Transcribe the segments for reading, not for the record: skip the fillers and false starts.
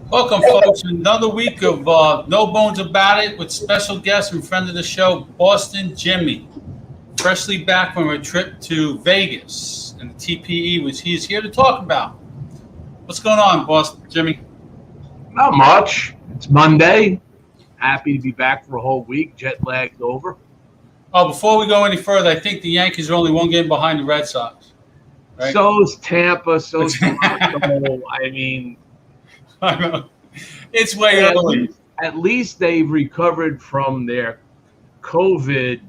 Welcome, folks, to another week of No Bones About It with special guest and friend of the show, Boston Jimmy. Freshly back from a trip to Vegas and the TPE, which he is here to talk about. What's going on, Boston Jimmy? Not much. It's Monday. Happy to be back for a whole week. Jet lag's over. Oh, before we go any further, I think the Yankees are only one game behind the Red Sox. Right? So's Tampa. So's Toronto. I mean, I know. It's way early. At least they've recovered from their COVID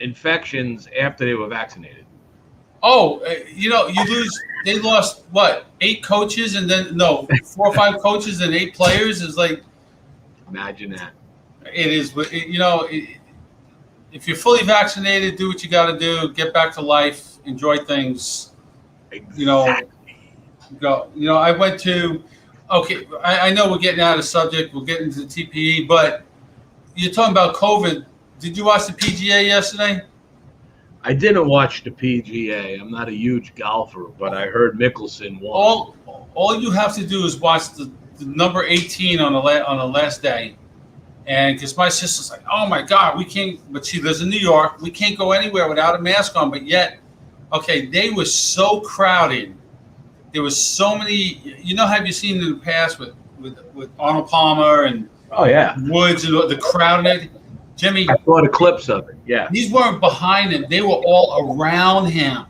infections after they were vaccinated. Oh, they lost, what, 8 coaches and then, 4 or 5 coaches and 8 players is like. Imagine that. It is, if you're fully vaccinated, do what you got to do, get back to life, enjoy things. Exactly. Go. I went to. Okay, I know we're getting out of subject. We'll get into the TPE, but you're talking about COVID. Did you watch the PGA yesterday? I didn't watch the PGA. I'm not a huge golfer, but I heard Mickelson won. All you have to do is watch the number 18 on the last day, and because my sister's like, oh my God, we can't. But she lives in New York. We can't go anywhere without a mask on. But yet, okay, they were so crowded. There was so many. Have you seen in the past with Arnold Palmer and Woods and the crowd and everything? Jimmy, I saw the clips of it. Yeah, these weren't behind him; they were all around him.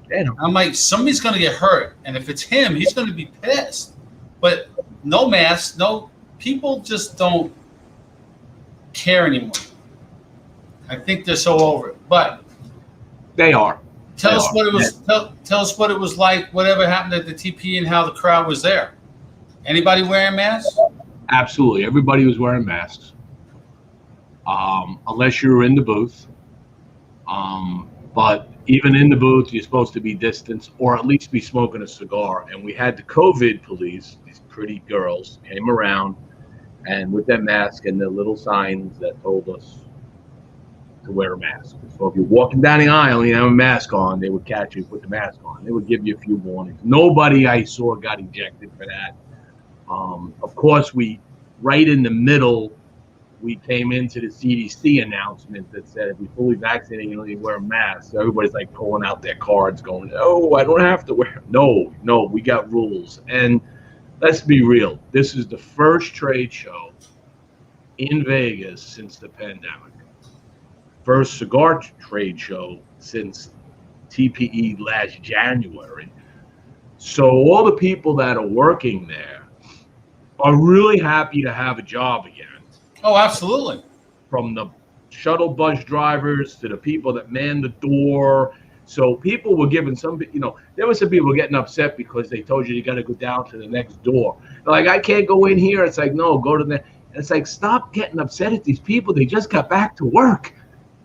Damn. I'm like, somebody's going to get hurt, and if it's him, he's going to be pissed. But no mask, no. People just don't care anymore. I think they're so over it, but they are. Tell us what it was. Tell us what it was like. Whatever happened at the TP and how the crowd was there. Anybody wearing masks? Absolutely, everybody was wearing masks, unless you were in the booth. But even in the booth, you're supposed to be distanced or at least be smoking a cigar. And we had the COVID police. These pretty girls came around, and with their mask and their little signs that told us to wear a mask. So if you're walking down the aisle and you have a mask on, they would catch you, put the mask on. They would give you a few warnings. Nobody I saw got ejected for that. Of course, right in the middle, we came into the CDC announcement that said if you're fully vaccinated, you don't need to wear a mask. So everybody's like pulling out their cards going, oh, I don't have to wear. No, we got rules. And let's be real. This is the first trade show in Vegas since the pandemic. First cigar trade show since TPE last January. So all the people that are working there are really happy to have a job again. Oh, absolutely. From the shuttle bus drivers to the people that man the door. So people were given there were some people getting upset because they told you got to go down to the next door. They're like, I can't go in here. It's like, no, go to the. It's like, stop getting upset at these people. They just got back to work.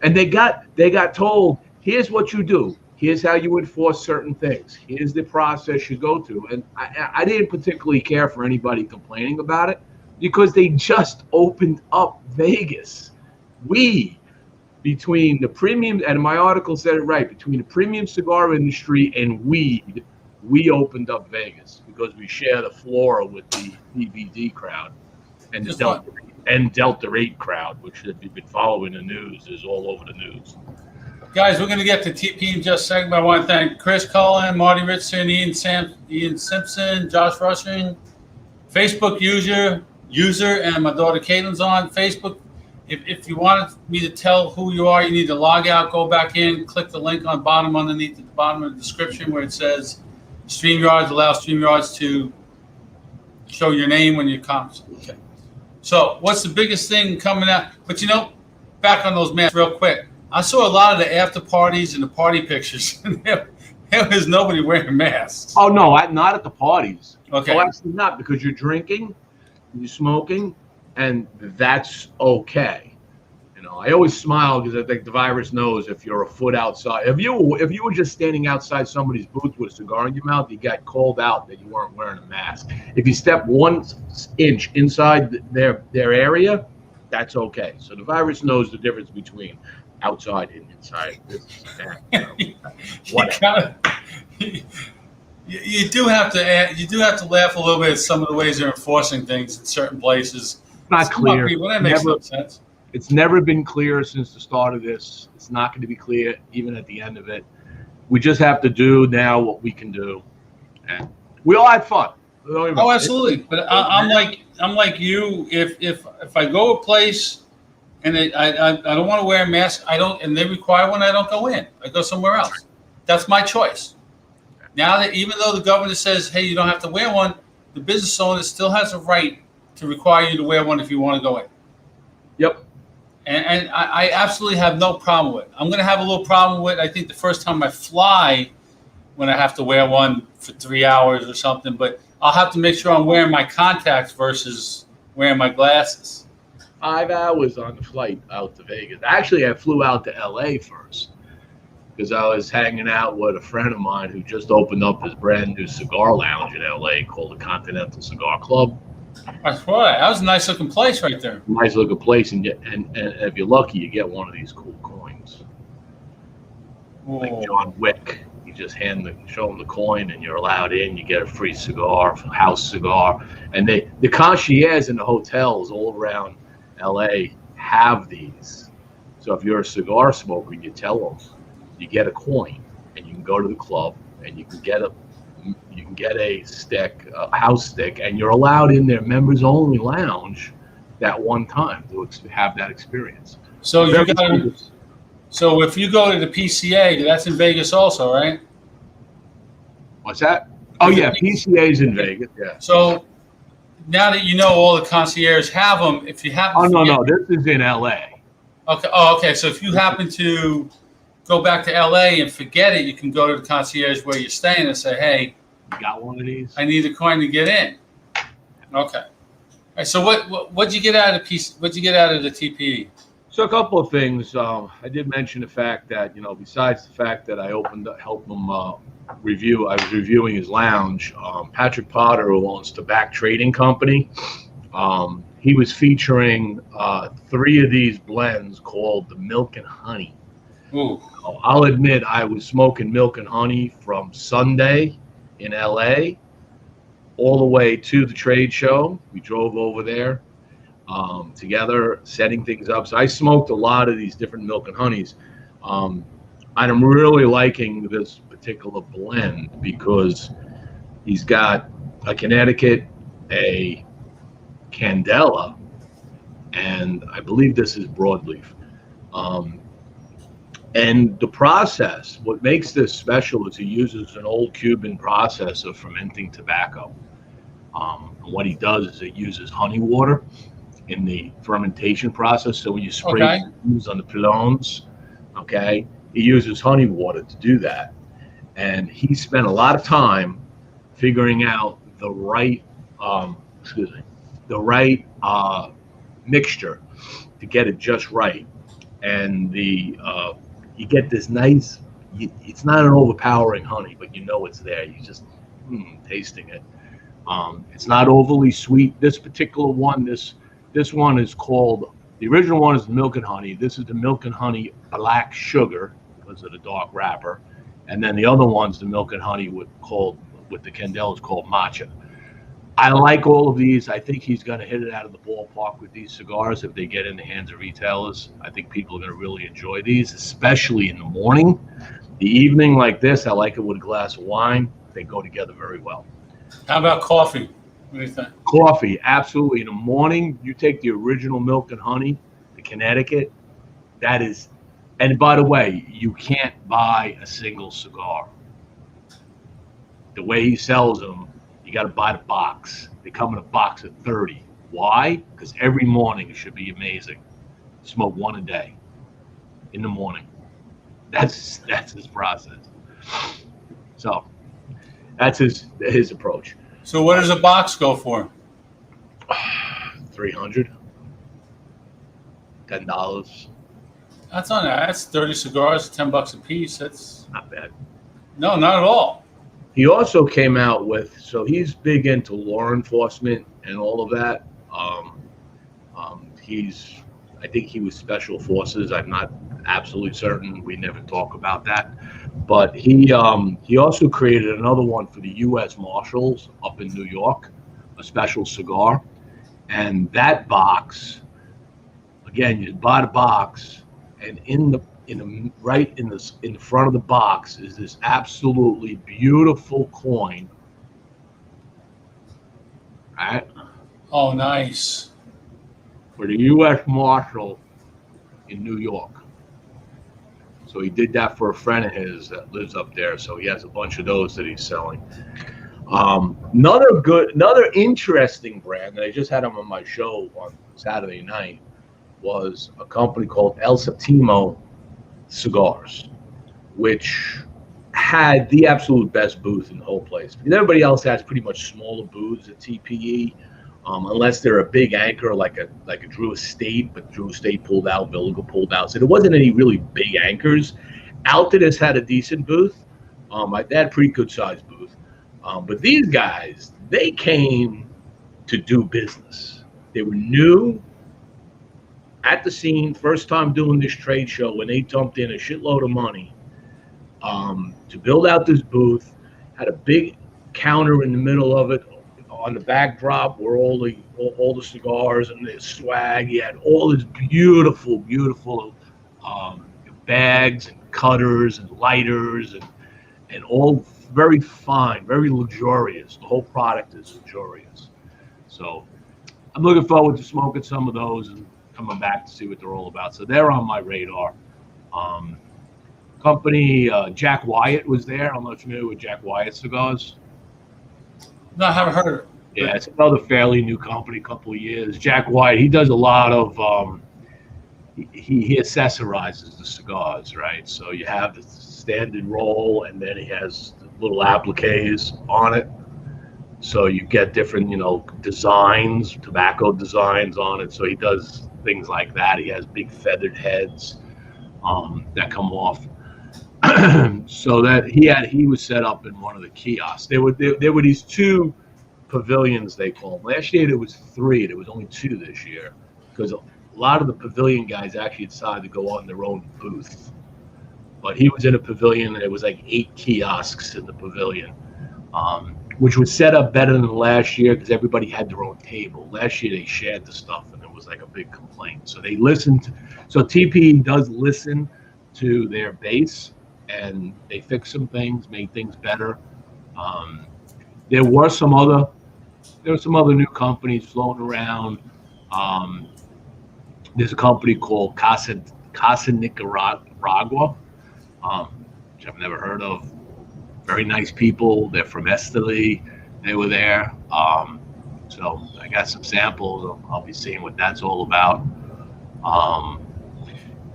And they got told, here's what you do. Here's how you enforce certain things. Here's the process you go through. And I didn't particularly care for anybody complaining about it because they just opened up Vegas. Between the premium, and my article said it right, between the premium cigar industry and weed, we opened up Vegas because we share the floor with the CBD crowd and Delta 8 crowd, which if you've been following the news is all over the news. Guys, we're going to get to TP in just a second, but I want to thank Chris Cullen, Marty Richardson, Ian Simpson, Josh Rushing, Facebook user, and my daughter Caitlin's on Facebook. If you wanted me to tell who you are, you need to log out, go back in, click the link on underneath the bottom of the description where it says StreamYards, allow StreamYards to show your name when you comment. Okay. So what's the biggest thing coming out? But back on those masks real quick. I saw a lot of the after parties and the party pictures. There was nobody wearing masks. Oh, no, not at the parties. Okay. Oh, actually not, because you're drinking, you're smoking, and that's okay. I always smile because I think the virus knows if you're a foot outside. If you were just standing outside somebody's booth with a cigar in your mouth, you got called out that you weren't wearing a mask. If you step 1 inch inside their area, that's okay. So the virus knows the difference between outside and inside. You do have to laugh a little bit at some of the ways they're enforcing things in certain places. Not Some clear. people, that makes no sense. It's never been clear since the start of this. It's not going to be clear even at the end of it. We just have to do now what we can do, and we all had fun. Oh, absolutely. But I'm like you. If I go a place and I don't want to wear a mask, and they require one, I don't go in. I go somewhere else. That's my choice. Now that even though the governor says, hey, you don't have to wear one, the business owner still has a right to require you to wear one if you want to go in. Yep. And I absolutely have no problem with it. I'm going to have a little problem with it, I think, the first time I fly when I have to wear one for 3 hours or something. But I'll have to make sure I'm wearing my contacts versus wearing my glasses. 5 hours on the flight out to Vegas. Actually, I flew out to LA first because I was hanging out with a friend of mine who just opened up his brand new cigar lounge in LA called the Continental Cigar Club. That's right. That was a nice looking place right there. Nice looking place, and if you're lucky, you get one of these cool coins. Like John Wick. You just show them the coin, and you're allowed in. You get a free cigar, house cigar, and the concierge in the hotels all around LA have these. So if you're a cigar smoker, you tell them you get a coin, and you can go to the club, and you can get a stick, a house stick, and you're allowed in their members only lounge that one time to have that experience. So So if you go to the PCA, that's in Vegas also, right? What's that? Oh yeah, PCA's in Vegas. Yeah. So now that you know all the concierges have them, if you happen. Oh no, this is in LA. Okay. Oh, okay. So if you happen to go back to LA and forget it, you can go to the concierge where you're staying and say, "Hey, you got one of these? I need a coin to get in." Okay. All right, so what'd you get out of What'd you get out of the TPE? So a couple of things. I did mention the fact that besides the fact that I helped him review. I was reviewing his lounge. Patrick Potter, who owns Tobacco Trading Company, he was featuring 3 of these blends called the Milk and Honey. Ooh. I'll admit I was smoking Milk and Honey from Sunday in LA all the way to the trade show. We drove over there together, setting things up. So I smoked a lot of these different Milk and Honeys. And I'm really liking this particular blend because he's got a Connecticut, a Candela, and I believe this is broadleaf. And the process, what makes this special is he uses an old Cuban process of fermenting tobacco. And what he does is it uses honey water in the fermentation process. So when you spray on the pilones, he uses honey water to do that. And he spent a lot of time figuring out the right, mixture to get it just right. And you get this nice. It's not an overpowering honey, but it's there. You just tasting it. It's not overly sweet. This particular one, this one is called. The original one is the Milk and Honey. This is the Milk and Honey Black Sugar because of the dark wrapper. And then the other one's the Milk and Honey with the Candela is called Matcha. I like all of these. I think he's going to hit it out of the ballpark with these cigars if they get in the hands of retailers. I think people are going to really enjoy these, especially in the morning. The evening like this, I like it with a glass of wine. They go together very well. How about coffee? What do you think? Coffee, absolutely. In the morning, you take the original Milk and Honey, the Connecticut. That is, and by the way, you can't buy a single cigar. The way he sells them, you got to buy the box. They come in a box of 30. Why? Because every morning it should be amazing. Smoke one a day in the morning. That's his process. So that's his approach. So what does a box go for? $300, $10. That's on that. That's 30 cigars, $10 a piece. That's not bad. No, not at all. He also came out with, so he's big into law enforcement and all of that. I think he was special forces. I'm not absolutely certain. We never talk about that. But he also created another one for the U.S. Marshals up in New York, a special cigar. And that box, again, you buy the box, and in the front of the box is this absolutely beautiful coin. Right? Oh, nice. For the U.S. Marshal in New York. So he did that for a friend of his that lives up there. So he has a bunch of those that he's selling. Another interesting brand that I just had him on my show on Saturday night was a company called El Septimo Cigars, which had the absolute best booth in the whole place. Because everybody else has pretty much smaller booths at TPE, unless they're a big anchor like a Drew Estate, but Drew Estate pulled out, Villiger pulled out. So there wasn't any really big anchors. Altadis had a decent booth. They had a pretty good sized booth. But these guys, they came to do business. They were new at the scene, first time doing this trade show, when they dumped in a shitload of money to build out this booth. Had a big counter in the middle of it. On the backdrop were all the cigars and the swag. He had all this beautiful bags and cutters and lighters and all very fine, very luxurious. The whole product is luxurious. So I'm looking forward to smoking some of those and coming back to see what they're all about. So they're on my radar. Company, Jack Wyatt was there. I'm not familiar with Jack Wyatt cigars. No, I haven't heard of it. Yeah, it's another fairly new company, couple of years. Jack White, he does a lot of, he accessorizes the cigars, right? So you have the standard roll, and then he has little appliques on it. So you get different, designs, tobacco designs on it. So he does things like that. He has big feathered heads that come off. So that he was set up in one of the kiosks. There were these two pavilions, they call them. Last year there was 3. There was only 2 this year because a lot of the pavilion guys actually decided to go on their own booth. But he was in a pavilion, and there was like 8 kiosks in the pavilion, which was set up better than last year because everybody had their own table. Last year they shared the stuff, and it was like a big complaint. So they listened. So TPE does listen to their base, and they fixed some things, made things better. There were some other new companies floating around. There's a company called Casa Nicaragua, which I've never heard of. Very nice people. They're from Esteli. They were there. So I got some samples. I'll be seeing what that's all about.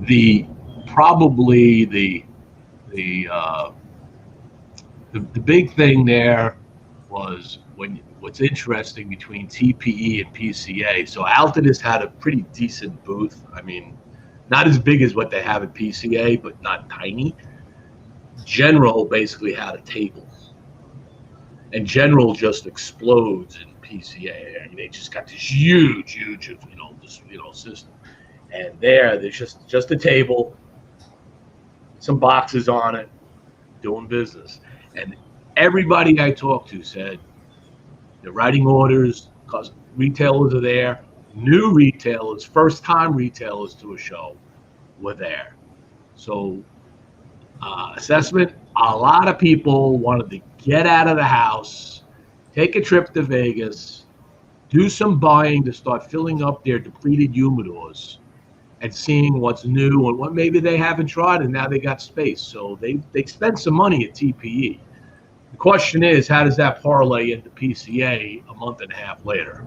The big thing there was what's interesting between TPE and PCA. So Altadis had a pretty decent booth. I mean, not as big as what they have at PCA, but not tiny. General basically had a table, and General just explodes in PCA. I mean, they just got this huge, system. And there's just a table, some boxes on it, doing business. And everybody I talked to said they're writing orders because retailers are there. New retailers, first-time retailers to a show were there. So assessment, a lot of people wanted to get out of the house, take a trip to Vegas, do some buying to start filling up their depleted humidors and seeing what's new and what maybe they haven't tried, and now they got space. So they spent some money at TPE. The question is, how does that parlay into PCA a month and a half later?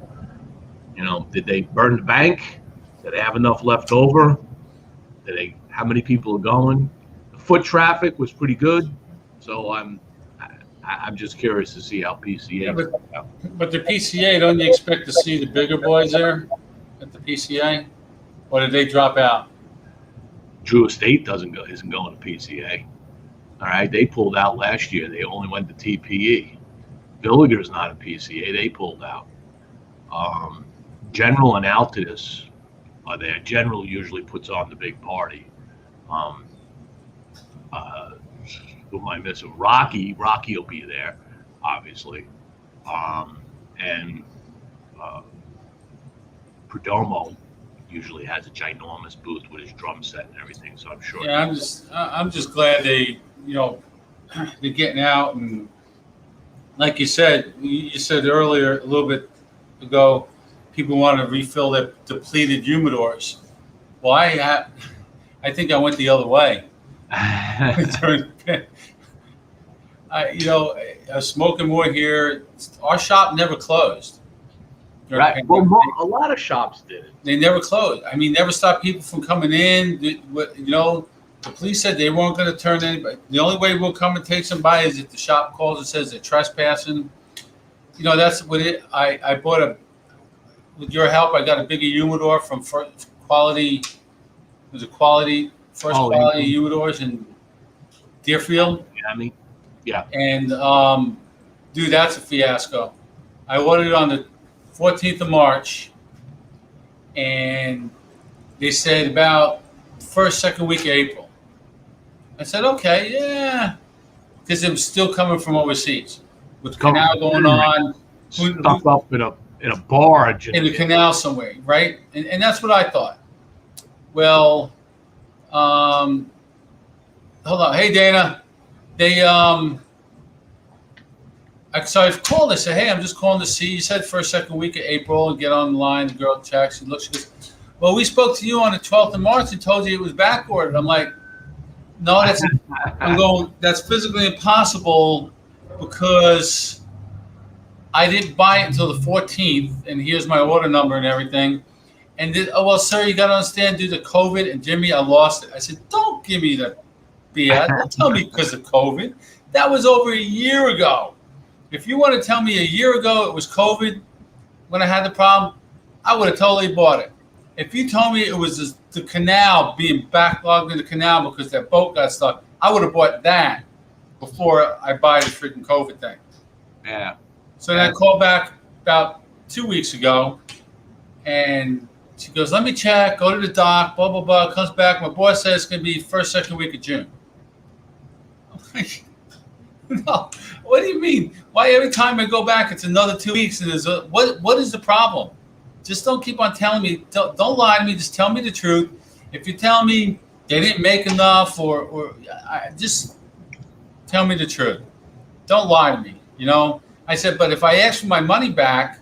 Did they burn the bank? Did they have enough left over? How many people are going? The foot traffic was pretty good, so I'm just curious to see how PCA. Yeah, but the PCA, don't you expect to see the bigger boys there at the PCA, or did they drop out? Drew Estate isn't going to PCA. All right, they pulled out last year. They only went to TPE. Villiger's not a PCA. They pulled out. General and Altadis are there. General usually puts on the big party. Who am I missing? Rocky will be there, obviously, and Perdomo usually has a ginormous booth with his drum set and everything. So I'm sure. Yeah, I'm just glad they, they're getting out, and like you said earlier a little bit ago, people want to refill their depleted humidors. Well, I think I went the other way. Smoking more here. Our shop never closed. Right. Well, a lot of shops did it. They never closed. I mean, never stopped people from coming in. The police said they weren't going to turn anybody. The only way we'll come and take somebody is if the shop calls and says they're trespassing. That's what it. I bought with your help, I got a bigger humidor from First Quality. Was it Quality? First Quality humidors in Deerfield. Yeah. And dude, that's a fiasco. I ordered it on the 14th of March, and they said about first, second week of April. I said, okay, yeah, because it was still coming from overseas with the canal going on. Stuff up in a barge in the canal somewhere, right? And that's what I thought. Well, hold on. Hey, Dana. So I called. I said, hey, I'm just calling to see. You said first, second week of April, and get online. The girl checks. She looks. She goes, well, we spoke to you on the 12th of March and told you it was back ordered. I'm like, no, that's physically impossible because I didn't buy it until the 14th, and here's my order number and everything. And well, sir, you got to understand, due to COVID, and Jimmy, I lost it. I said, don't give me the BS. Don't tell me because of COVID. That was over a year ago. If you want to tell me a year ago it was COVID when I had the problem, I would have totally bought it. If you told me it was the canal being backlogged in the canal because that boat got stuck, I would have bought that before I buy the freaking COVID thing. Yeah. So then I called back about 2 weeks ago, and she goes, let me check, go to the dock, blah, blah, blah. Comes back. My boss says it's going to be first, second week of June. I'm like, no, what do you mean? Why every time I go back, it's another 2 weeks? And what is the problem? Just don't keep on telling me. Don't lie to me. Just tell me the truth. If you tell me they didn't make enough or just tell me the truth. Don't lie to me, I said, but if I ask for my money back,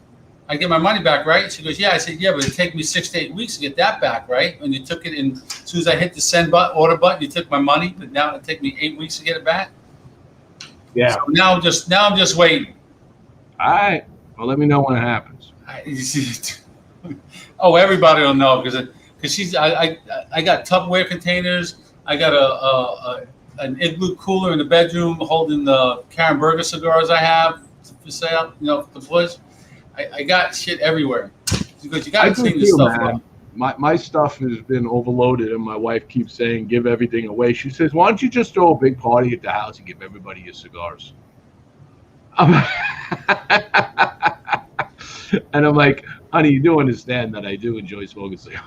I get my money back, right? She goes, yeah. I said, yeah, but it'd take me 6 to 8 weeks to get that back, right? When you took it in, as soon as I hit the send order button, you took my money, but now it'd take me 8 weeks to get it back. Yeah. So now I'm just waiting. All right. Well, let me know when it happens. Oh, everybody will know because I got Tupperware containers. I got an Igloo cooler in the bedroom holding the Karen Berger cigars I have for sale. The boys. I got shit everywhere because you got to clean this stuff up. My stuff has been overloaded, and my wife keeps saying, give everything away. She says, why don't you just throw a big party at the house and give everybody your cigars? And I'm like, honey, you do understand that I do enjoy smoking cigars.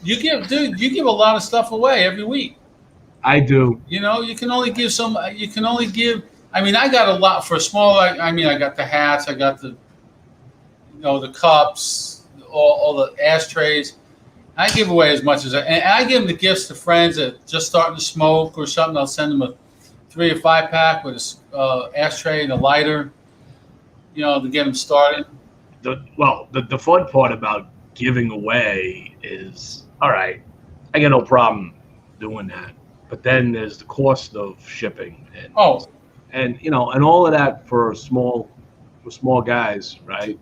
You give a lot of stuff away every week. I do. You can only give some. You can only give. I mean, I got a lot for a small. I got the hats. I got the cups, all the ashtrays. I give away as much as and I give them the gifts to friends that just starting to smoke or something. I'll send them a 3 or 5 pack with a ashtray and a lighter, to get them started. The fun part about giving away is, all right, I got no problem doing that, but then there's the cost of shipping and all of that for small guys, right?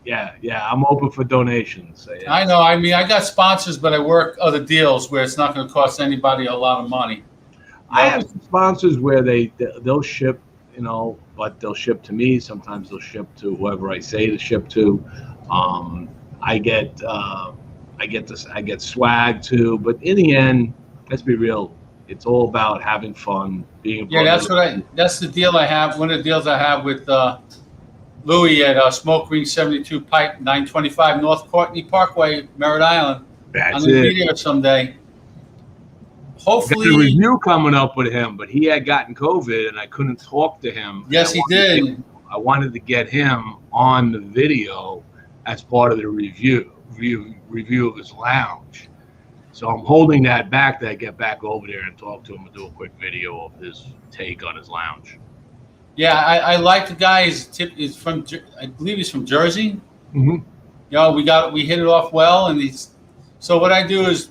Yeah, I'm open for donations. Yeah. I know. I mean, I got sponsors, but I work other deals where it's not going to cost anybody a lot of money. I have some sponsors where they'll ship, but they'll ship to me. Sometimes they'll ship to whoever I say to ship to. I get swag too, but in the end, let's be real. It's all about having fun, being. Yeah, that's the deal I have. One of the deals I have with Louis at Smoke Green 72 Pipe, 925 North Courtney Parkway, Merritt Island. That's I'm going to be there someday. got a hopefully, review coming up with him, but he had gotten COVID and I couldn't talk to him. yes, he did. I wanted to get him on the video as part of the review of his lounge. So I'm holding that back to get back over there and talk to him and do a quick video of his take on his lounge. Yeah, I like the guy. He's from, I believe he's from Jersey. Mm-hmm. You know, we hit it off well, and so what I do is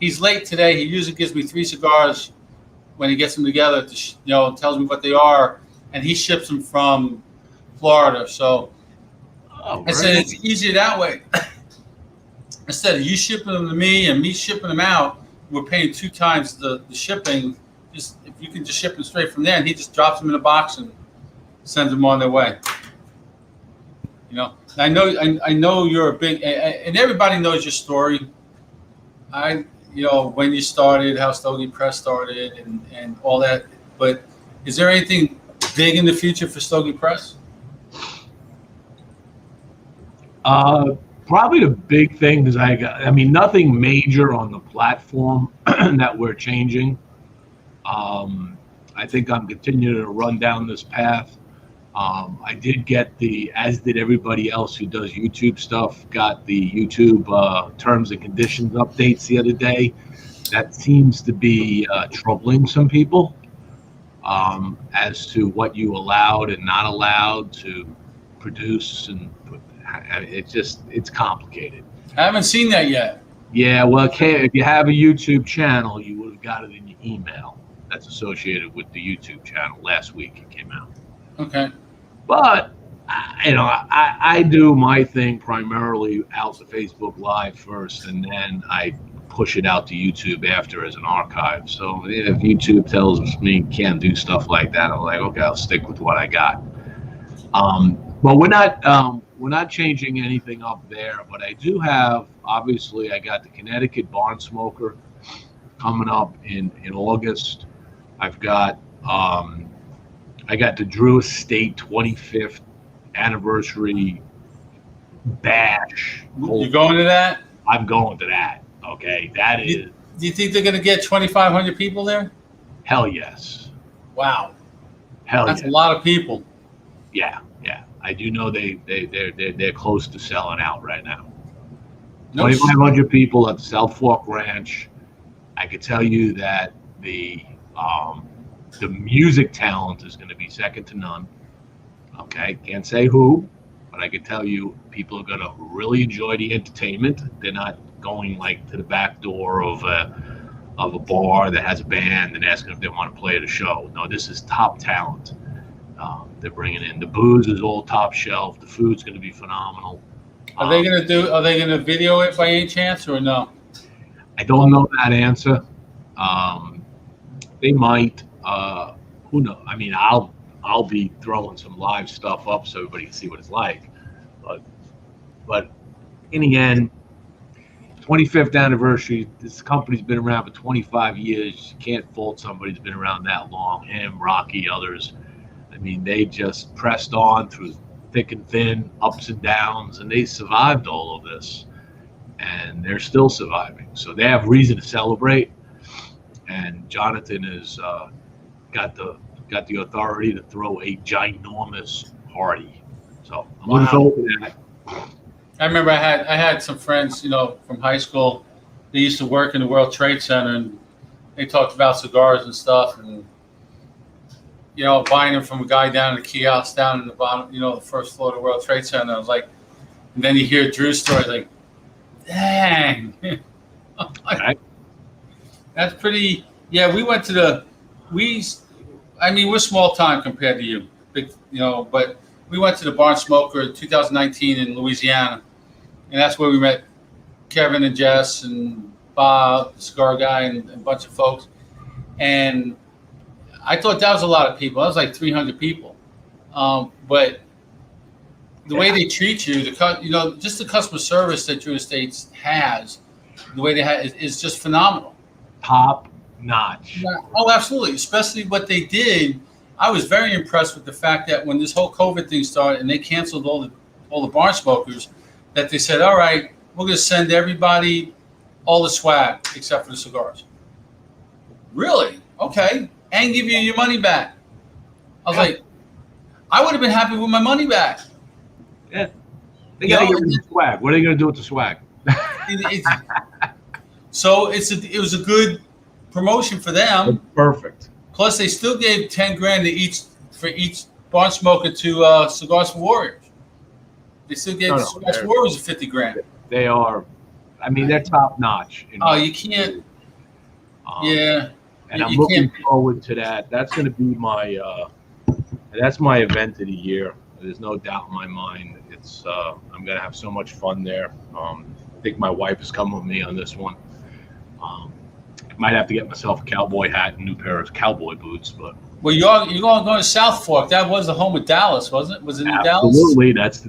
he's late today. He usually gives me 3 cigars when he gets them together. Tells me what they are, and he ships them from Florida. So I said it's easier that way. Instead of you shipping them to me and me shipping them out, we're paying 2 times the shipping. Just if you can just ship them straight from there, and he just drops them in a box and sends them on their way. You know, I know you're a big, and everybody knows your story. When you started, how Stogie Press started, and all that. But is there anything big in the future for Stogie Press? Probably the big thing is nothing major on the platform that we're changing. I think I'm continuing to run down this path. I did get as did everybody else who does YouTube stuff, got the YouTube terms and conditions updates the other day. That seems to be troubling some people as to what you allowed and not allowed to produce, and it's complicated. I haven't seen that yet. Yeah, well, if you have a YouTube channel, you would have got it in your email. That's associated with the YouTube channel. Last week it came out. Okay. But I do my thing primarily out to Facebook Live first, and then I push it out to YouTube after as an archive. So if YouTube tells me can't do stuff like that, I'm like, okay, I'll stick with what I got. But we're not changing anything up there. But I do have, obviously, I got the Connecticut Barn Smoker coming up in August. I've got I got the Drew Estate 25th anniversary bash. You going to that? I'm going to that. Okay, that is. Do you think they're going to get 2,500 people there? Hell yes. Wow. That's a lot of people. Yeah. I do know they're close to selling out right now. 2,500 people at the South Fork Ranch. I could tell you that the music talent is going to be second to none. Okay, can't say who, but I can tell you people are going to really enjoy the entertainment. They're not going like to the back door of a bar that has a band and asking if they want to play at a show. No, this is top talent. They're bringing in the booze is all top shelf. The food's going to be phenomenal. Are they going to video it by any chance or no? I don't know that answer. They might. Who knows? I mean, I'll be throwing some live stuff up so everybody can see what it's like. But in the end, 25th anniversary. This company's been around for 25 years. You can't fault somebody who's been around that long. Him, Rocky, others. I mean, they just pressed on through thick and thin, ups and downs, and they survived all of this. And they're still surviving. So they have reason to celebrate. And Jonathan has got the authority to throw a ginormous party. So I'm looking forward to that. I remember I had some friends, from high school. They used to work in the World Trade Center, and they talked about cigars and stuff, and buying them from a guy down in the kiosk down in the bottom, the first floor of the World Trade Center. I was like, and then you hear Drew's story, like, dang. Right. That's pretty. Yeah, we went to we're small time compared to you, big, but we went to the Barn Smoker 2019 in Louisiana, and that's where we met Kevin and Jess and Bob, the cigar guy, and a bunch of folks. And I thought that was a lot of people. That was like 300 people. But the way they treat you, just the customer service that Drew Estates has, the way they have is just phenomenal. Top notch. Oh, absolutely. Especially what they did. I was very impressed with the fact that when this whole COVID thing started and they canceled all the Barn Smokers, that they said, all right, we're going to send everybody all the swag except for the cigars. Really? Okay. And give you your money back. I was like, I would have been happy with my money back. Yeah. They got to get rid of the swag. What are they going to do with the swag? So it was a good promotion for them. Perfect. Plus, they still gave $10,000 for each barn smoker to Cigars for Warriors. They still gave Cigars for Warriors $50,000. They are, I mean, they're top notch. Oh, you can't. Yeah. And I'm looking forward to that. That's going to be that's my event of the year. There's no doubt in my mind. It's I'm going to have so much fun there. I think my wife is coming with me on this one. Might have to get myself a cowboy hat and a new pair of cowboy boots, but. Well, you're going to South Fork. That was the home of Dallas, wasn't it? Was it in Dallas? Absolutely, that's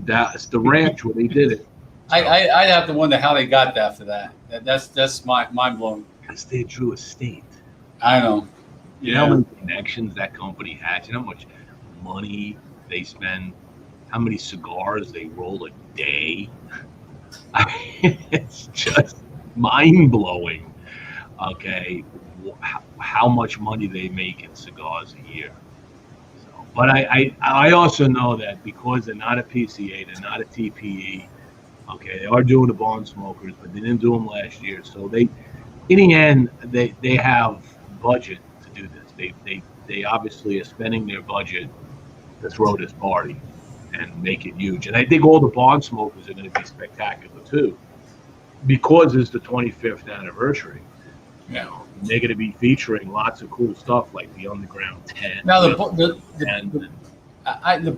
the ranch where they did it. So. I'd have to wonder how they got that for that. That's mind blowing. That's their true estate. I know. You know how many connections that company has? You know how much money they spend? How many cigars they roll a day? I mean, it's just mind blowing. Okay, how much money they make in cigars a year. So, but I also know that because they're not a PCA, they're not a TPE. Okay, they are doing the barn smokers, but they didn't do them last year. So they, in the end, they have budget to do this. They obviously are spending their budget to throw this party and make it huge. And I think all the barn smokers are going to be spectacular too, because it's the 25th anniversary. Yeah. You know, they're going to be featuring lots of cool stuff like the Underground 10. Now the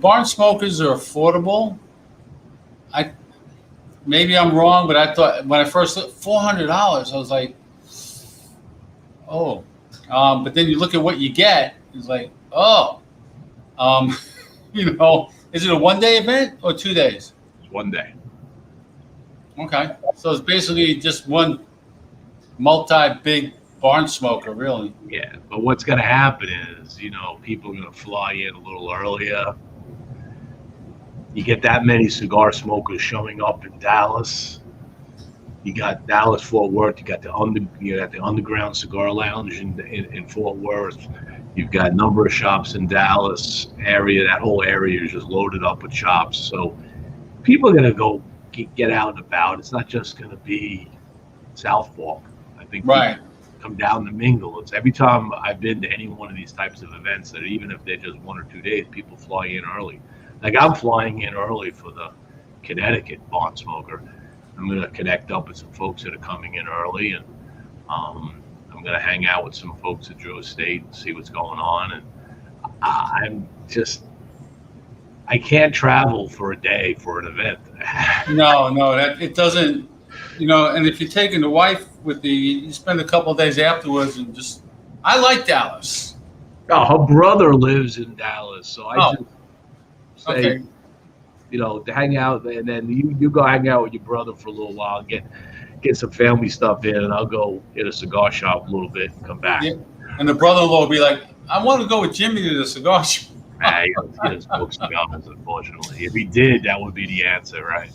barn smokers are affordable. Maybe I'm wrong, but I thought when I first looked $400, I was like, oh. But then you look at what you get, it's like, oh. You know, is it a 1-day event or 2 days? 1 day. Okay, so it's basically just one multi-big barn smoker, really. Yeah, but what's going to happen is, you know, people are going to fly in a little earlier. You get that many cigar smokers showing up in Dallas. You got Dallas, Fort Worth. You got the Underground Cigar Lounge in Fort Worth. You've got a number of shops in Dallas area. That whole area is just loaded up with shops. So people are going to go get out and about. It's not just going to be South Fork. I think right. Come down to mingle. It's every time I've been to any one of these types of events that even if they're just 1 or 2 days, people fly in early. Like I'm flying in early for the Connecticut barn smoker. I'm going to connect up with some folks that are coming in early, and I'm going to hang out with some folks at Drew Estate and see what's going on. And I can't travel for a day for an event. No, it doesn't. You know, and if you're taking the wife with you spend a couple of days afterwards and just. I like Dallas. Oh, her brother lives in Dallas, so I just say, okay. You know, to hang out, and then you go hang out with your brother for a little while, get some family stuff in, and I'll go hit a cigar shop a little bit and come back. Yeah. And the brother-in-law will be like, I want to go with Jimmy to the cigar shop. He doesn't smoke cigars, unfortunately. If he did, that would be the answer, right?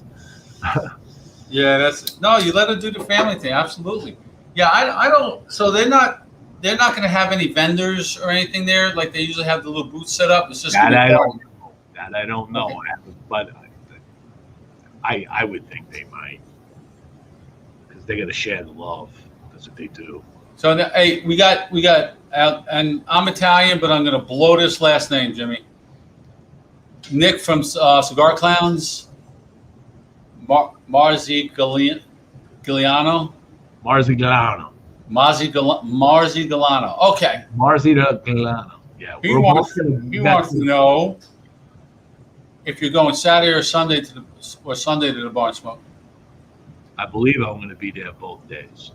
Yeah, you let her do the family thing, absolutely. Yeah, I don't. So they're not going to have any vendors or anything there, like they usually have the little booth set up. It's just that I don't know, okay. But I would think they might, because they're going to share the love. That's what they do. So hey, we got and I'm Italian, but I'm going to blow this last name, Jimmy. Nick from Cigar Clowns. Marzi Giuliano. Marzi Giuliano. Marzi Giuliano. Okay. Marzi Giuliano. Yeah. He wants to know if you're going Saturday or Sunday to the barn smoke. I believe I'm going to be there both days.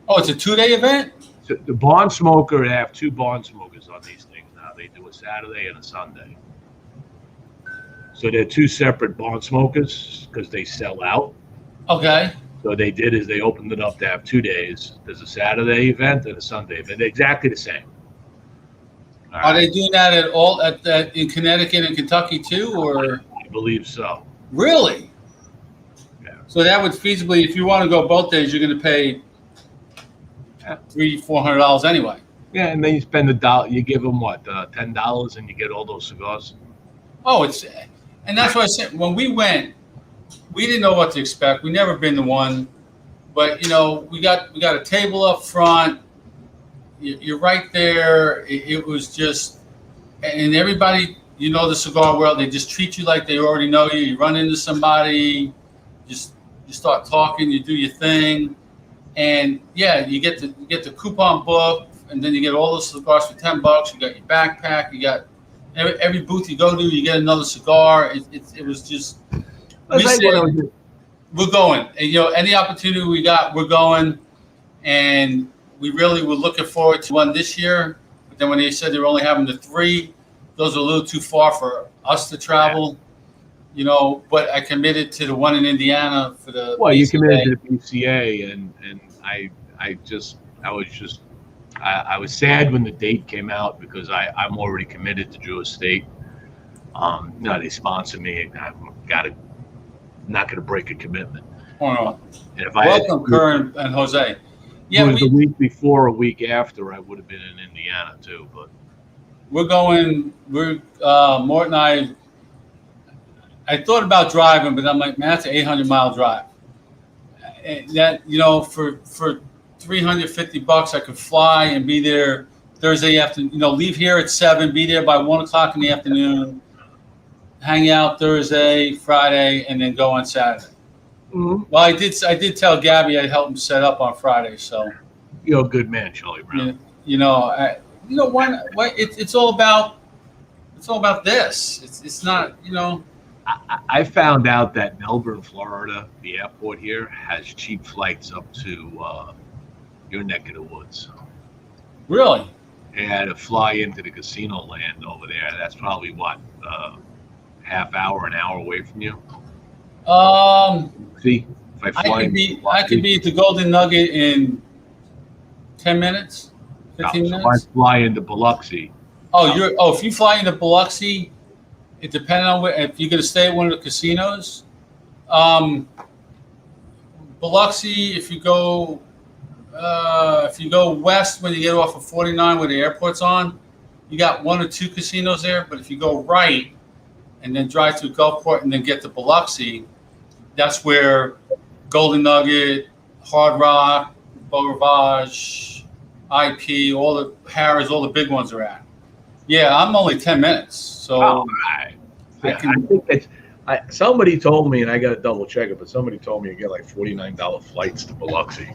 Oh, it's a 2-day event? So the barn smoker, they have 2 barn smokers on these things now. They do a Saturday and a Sunday. So they're 2 separate barn smokers because they sell out. Okay. So they did is they opened it up to have 2 days. There's a Saturday event and a Sunday event. They're exactly the same. Are they doing that in Connecticut and Kentucky too, or? I believe so. Really? Yeah. So that would feasibly, if you want to go both days, you're going to pay $300-400 anyway. Yeah, and then you spend $1. You give them what, $10, and you get all those cigars. Oh, and that's what I said. When we went, we didn't know what to expect. We never been to one, but we got a table up front. You're right there. It was just, and everybody, the cigar world, they just treat you like they already know you. You run into somebody, you start talking, you do your thing, and yeah, you get the coupon book, and then you get all those cigars for $10. You got your backpack. You got every booth you go to, you get another cigar. It was just. We said, we're going. And, any opportunity we got, we're going, and we really were looking forward to one this year. But then when they said they were only having the 3, those are a little too far for us to travel. But I committed to the one in Indiana for the. Well, BCA. You committed to the BCA, and I was sad when the date came out because I'm already committed to Drew Estate. They sponsor me. I'm not going to break a commitment. Oh, and if welcome, Kern and Jose. Yeah, the week before, a week after, I would have been in Indiana too. But we're going. Mort and I thought about driving, but I'm like, man, that's an 800-mile drive. And that for $350, I could fly and be there Thursday afternoon. Leave here at 7, be there by 1:00 in the afternoon, hang out Thursday, Friday, and then go on Saturday. Mm-hmm. Well, I did tell Gabby I'd help him set up on Friday. So you're a good man, Charlie Brown. Why it's all about this. It's not. I found out that Melbourne, Florida, the airport here, has cheap flights up to your neck of the woods. Really? And to fly into the casino land over there, that's probably what, half hour, an hour away from you? See, if I could be at the Golden Nugget in 10 minutes, 15 minutes. If I fly into Biloxi. If you fly into Biloxi, it depends on if you're going to stay at one of the casinos. Biloxi, if you go west when you get off of 49 where the airport's on, you got 1 or 2 casinos there. But if you go right and then drive to Gulfport and then get to Biloxi, that's where Golden Nugget, Hard Rock, Beau Rivage, IP, all the Harrah's, all the big ones are at. Yeah, I'm only 10 minutes, so I think it's. Somebody told me, and I got to double check it, but somebody told me you get like $49 flights to Biloxi.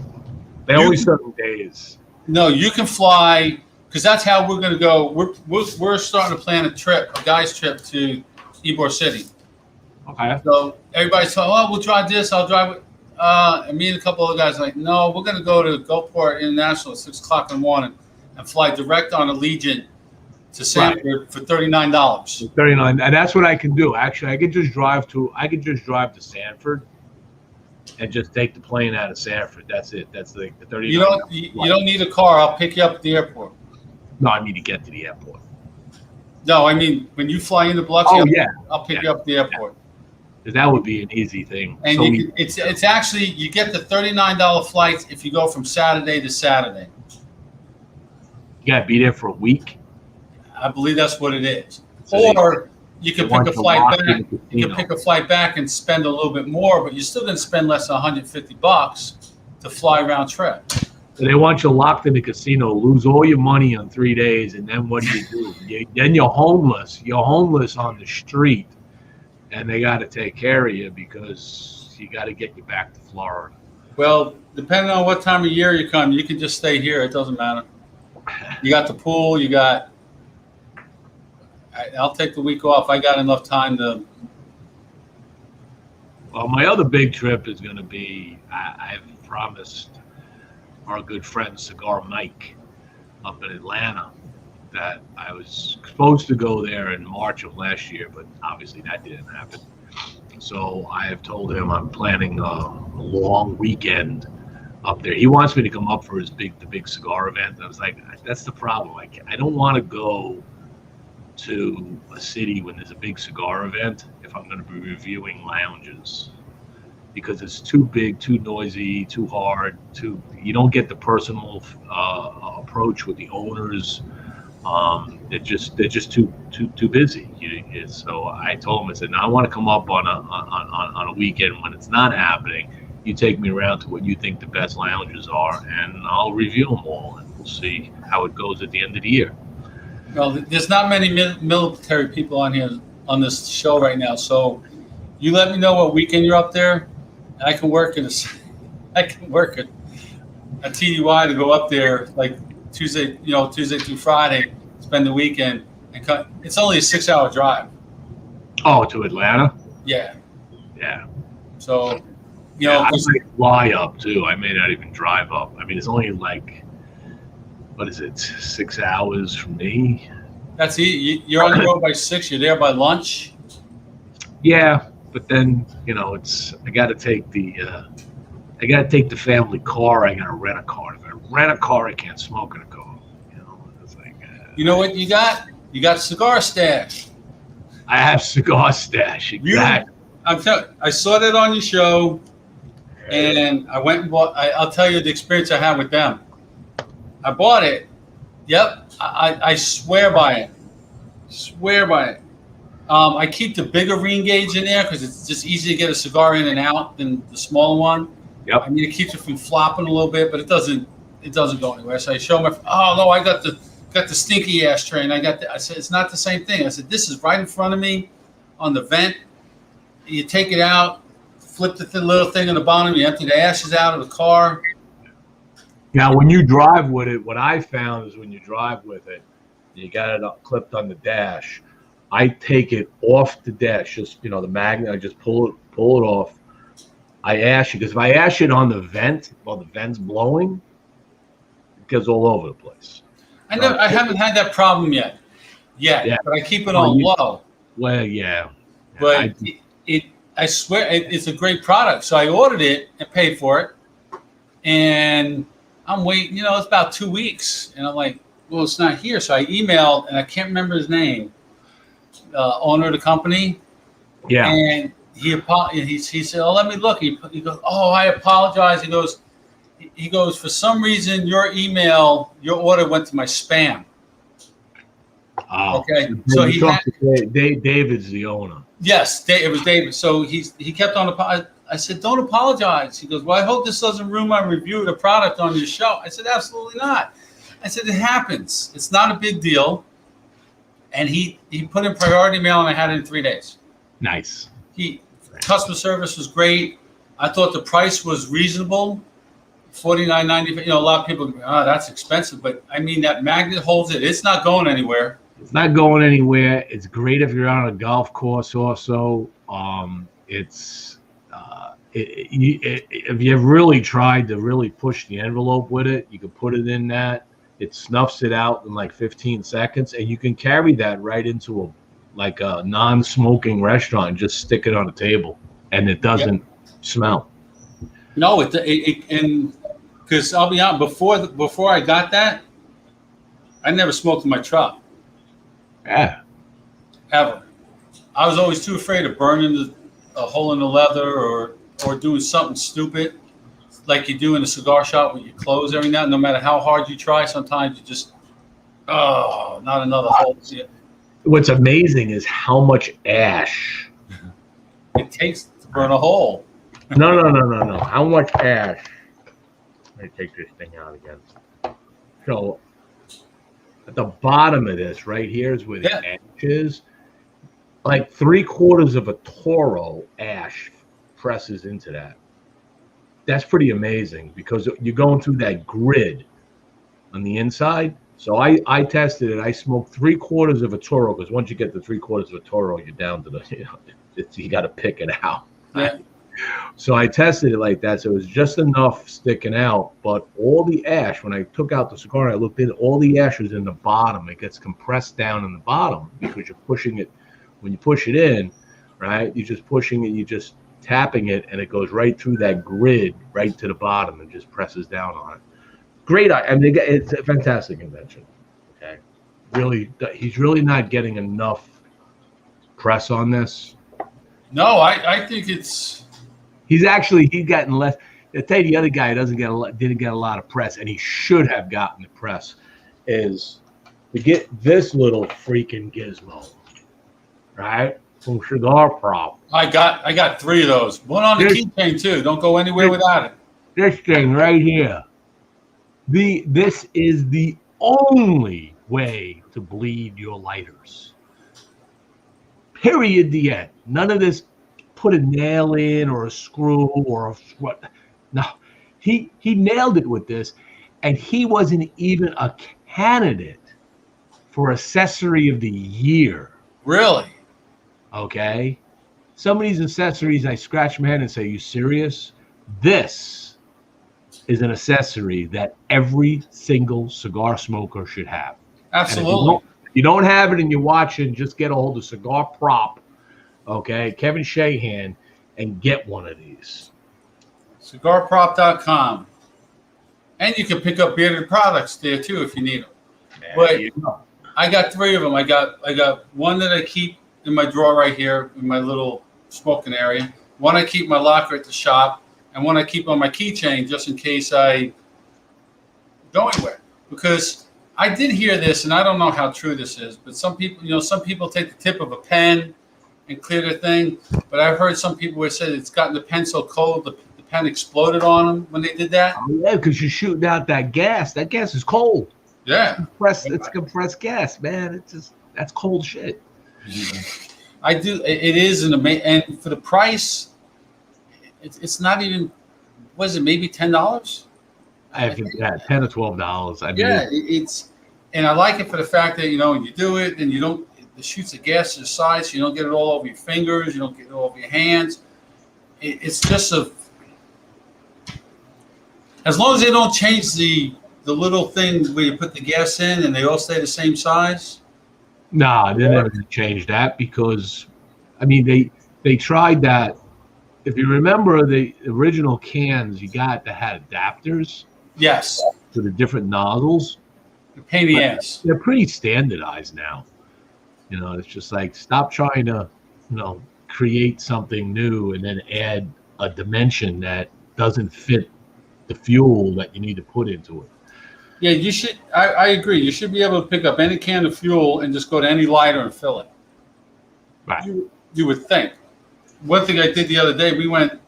They only certain days. No, you can fly because that's how we're going to go. We're starting to plan a guy's trip to Ybor City. Okay. So everybody's talking, we'll drive this, I'll drive it. And me and a couple of guys are like, no, we're going to go to Gulfport International at 6:00 in the morning and fly direct on Allegiant to Sanford for $39. $39, and that's what I can do. Actually, I could just drive to Sanford and just take the plane out of Sanford. That's it. That's the $39. You don't need a car. I'll pick you up at the airport. No, I mean to get to the airport. No, I mean when you fly into Biloxi. I'll pick you up at the airport. Yeah. That would be an easy thing. And it's actually you get the $39 flights if you go from Saturday to Saturday. You gotta be there for a week. I believe that's what it is. Or you can pick a flight back. You can pick a flight back and spend a little bit more, but you're still going to spend less than $150 to fly round trip. So they want you locked in the casino, lose all your money on 3 days, and then what do? Then you're homeless. You're homeless on the street, and they got to take care of you because you got to get you back to Florida. Well, depending on what time of year you come, you can just stay here. It doesn't matter. You got the pool. You got. I'll take the week off. I got enough time to. Well, my other big trip is going to be. I've promised our good friend Cigar Mike up in Atlanta that I was supposed to go there in March of last year, but obviously that didn't happen. So I have told him I'm planning a long weekend up there. He wants me to come up for the big cigar event. I was like, that's the problem. I don't want to go to a city when there's a big cigar event if I'm going to be reviewing lounges. because it's too big, too noisy, too hard. You don't get the personal approach with the owners. They're just too busy. So I told him, I said, now I want to come up on a weekend when it's not happening. You take me around to what you think the best lounges are, and I'll review them all, and we'll see how it goes at the end of the year. Well, there's not many military people on here on this show right now, so you let me know what weekend you're up there, and I can work at a TDY to go up there like Tuesday through Friday, spend the weekend, and it's only a 6-hour drive. Oh, to Atlanta? Yeah. Yeah. So, I might fly up too. I may not even drive up. I mean, it's only like, what is it, 6 hours from me? That's it. You're on the road by 6. You're there by lunch. Yeah, but then I got to take the family car. I got to rent a car. If I rent a car, I can't smoke in a car. It's like. You know what you got? You got cigar stash. I have cigar stash. Exactly. I saw that on your show, and I went and bought. I'll tell you the experience I had with them. I bought it. Yep, I swear by it. Swear by it. I keep the bigger ring gauge in there because it's just easy to get a cigar in and out than the smaller one. Yep. I mean, it keeps it from flopping a little bit, but it doesn't go anywhere. So I show my. Oh no, I got the stinky ashtray, and I said it's not the same thing. I said this is right in front of me, on the vent. You take it out, flip the little thing on the bottom. You empty the ashes out of the car. Now, when you drive with it, what I found is when you drive with it, you got it clipped on the dash. I take it off the dash, just the magnet. I just pull it off. I ash it because if I ash it on the vent while the vent's blowing, it goes all over the place. I haven't had that problem yet. Yeah. But I keep it on low. Well, yeah. But I swear it's a great product. So I ordered it and paid for it, and I'm waiting. It's about 2 weeks, and I'm like, well, it's not here. So I emailed, and I can't remember his name, owner of the company. Yeah. And he said, oh, let me look. He goes, oh, I apologize. He goes, for some reason, your order went to my spam. Oh. Okay. So David's the owner. Yes, it was David. So he kept on. I said, don't apologize. He goes, well, I hope this doesn't ruin my review of the product on your show. I said, absolutely not. I said, it happens. It's not a big deal. And he put in priority mail, and I had it in 3 days. Nice. Customer service was great. I thought the price was reasonable, $49.90. A lot of people go, oh, that's expensive, but I mean that magnet holds it. It's not going anywhere. It's not going anywhere. It's great if you're on a golf course also. If you've really tried to really push the envelope with it, you can put it in that. It snuffs it out in like 15 seconds, and you can carry that right into a non-smoking restaurant and just stick it on a table, and it doesn't smell. No, and because I'll be honest, before I got that, I never smoked in my truck. Yeah. Ever. I was always too afraid of burning a hole in the leather or doing something stupid like you do in a cigar shop with your clothes every now. No matter how hard you try, sometimes you just, not another hole. What's amazing is how much ash it takes to burn a hole. No. How much ash? Let me take this thing out again. So at the bottom of this right here is where the ash is. Like 3/4 of a Toro ash presses into that. That's pretty amazing because you're going through that grid on the inside. So I tested it. I smoked 3/4 of a Toro because once you get the 3/4 of a Toro, you're down to you got to pick it out. Yeah. So I tested it like that. So it was just enough sticking out, but all the ash, when I took out the cigar, I looked in, all the ash was in the bottom. It gets compressed down in the bottom because you're pushing it. When you push it in, right, you're just pushing it, you're just tapping it, and it goes right through that grid right to the bottom and just presses down on it. Great. I mean, it's a fantastic invention. Okay. Really, he's really not getting enough press on this. No, I think it's He's gotten less. I tell you, the other guy didn't get a lot of press, and he should have gotten the press. Is to get this little freaking gizmo, right? From Cigar Prop. I got 3 of those. One on the keychain too. Don't go anywhere without it. This thing right here. This is the only way to bleed your lighters. Period. The end. None of this. Put a nail in or a screw or a what? No, he nailed it with this, and he wasn't even a candidate for accessory of the year. Really? Okay. Some of these accessories, I scratch my head and say, "You serious?" This is an accessory that every single cigar smoker should have. Absolutely. If you don't have it and you're watching, just get a hold of Cigar Prop. Okay, Kevin Shahan, and get one of these. CigarProp.com. And you can pick up bearded products there too if you need them. But I got 3 of them. I got one that I keep in my drawer right here in my little smoking area. One I keep in my locker at the shop, and one I keep on my keychain just in case I go anywhere. Because I did hear this, and I don't know how true this is, but some people take the tip of a pen and clear the thing, but I've heard some people where said it's gotten the pen so cold the pen exploded on them when they did that. Oh, yeah, because you're shooting out that gas. That gas is cold. Yeah, it's compressed gas, man. That's cold shit. I do. It is an amazing, and for the price, it's not even. Was it maybe $10? I think $10 or $12. It's, and I like it for the fact that you do it and you don't. It shoots the gas to the side, so you don't get it all over your fingers. You don't get it all over your hands. It's just as long as they don't change the little thing where you put the gas in and they all stay the same size. Nah, they never changed that because, they tried that. If you remember the original cans you got that had adapters. Yes. To the different nozzles. They're pain in the ass. They're pretty standardized now. It's just like stop trying to, create something new and then add a dimension that doesn't fit the fuel that you need to put into it. Yeah, you should. I agree. You should be able to pick up any can of fuel and just go to any lighter and fill it. Right. You would think. One thing I did the other day, we went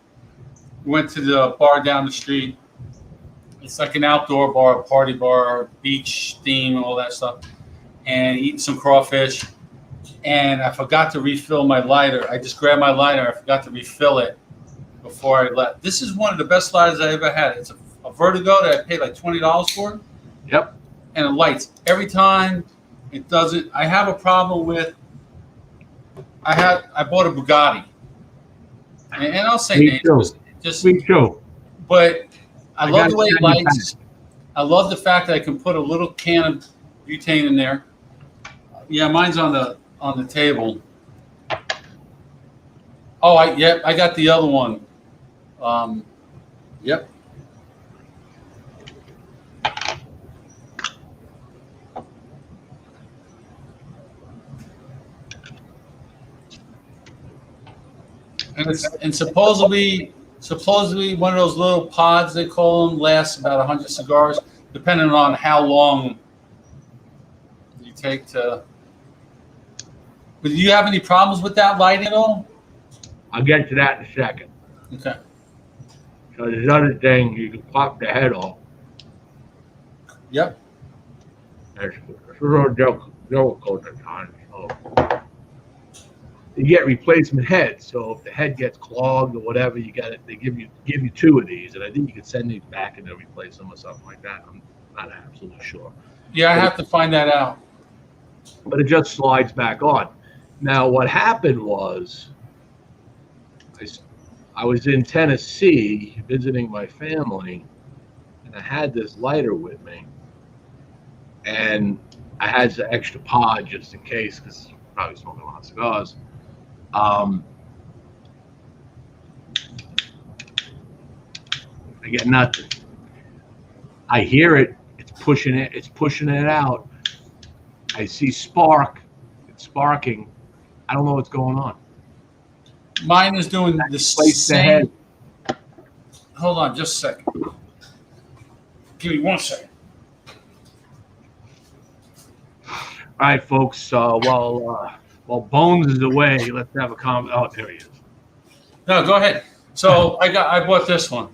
to the bar down the street. It's like an outdoor bar, party bar, beach theme, and all that stuff. And eating some crawfish. And I forgot to refill my lighter. I just grabbed my lighter. I forgot to refill it before I left. This is one of the best lighters I ever had. It's a Vertigo that I paid like $20 for. Yep. And it lights every time. It doesn't. I have a problem with. I bought a Bugatti. And I'll say names. Just me too. But I love the way it lights. I love the fact that I can put a little can of butane in there. Yeah, mine's on the table. Oh, I got the other one. Yep. And supposedly one of those little pods they call them lasts about 100 cigars, depending on how long you take to. But do you have any problems with that lighting at all? I'll get to that in a second. Okay. So there's another thing, you can pop the head off. Yep. That's a real difficult at times. So you get replacement heads. So if the head gets clogged or whatever, they give you 2 of these, and I think you can send these back and they'll replace them or something like that. I'm not absolutely sure. Yeah, I have to find that out. But it just slides back on. Now, what happened was, I was in Tennessee visiting my family, and I had this lighter with me, and I had the extra pod just in case, because I'm probably smoking a lot of cigars. I get nothing. I hear it. It's pushing it out. I see spark. It's sparking. I don't know what's going on. Mine is doing the Place the head. Hold on, just a second. Give me 1 second. All right, folks. While Bones is away, let's have a comment. Oh, there he is. No, go ahead. So I bought this one.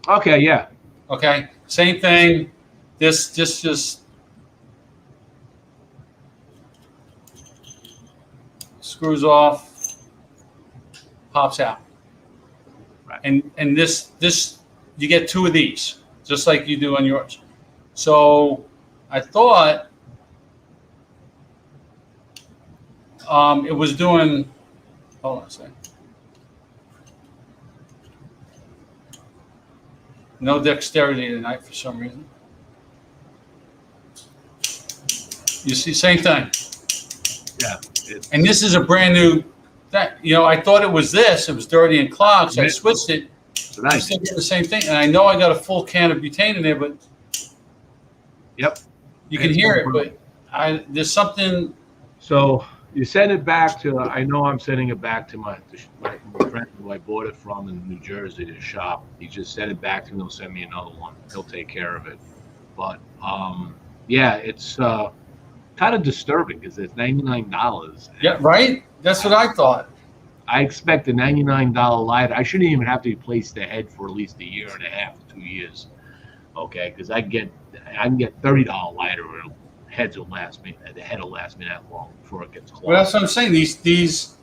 Okay, yeah. Okay, same thing. This just screws off, pops out. Right. And this you get 2 of these, just like you do on yours. So I thought it was doing. Hold on a second. No dexterity tonight for some reason. You see, same thing. Yeah. And this is a brand new. I thought it was this. It was dirty and clogged, so I switched it. So I nice. still get the same thing, and I know I got a full can of butane in there, but Yep. you can hear it. But there's something. So you send it back to. I know I'm sending it back to my friend who I bought it from in New Jersey, to shop. He just sent it back to me. He'll send me another one. He'll take care of it. But yeah, it's kind of disturbing because it's $99. Yeah, right. That's what I thought. I expect a $99 lighter. I shouldn't even have to replace the head for at least a year and a half to 2 years. Okay, because I can get $30 lighter. The head will last me that long before it gets clogged. Well, that's what I'm saying. These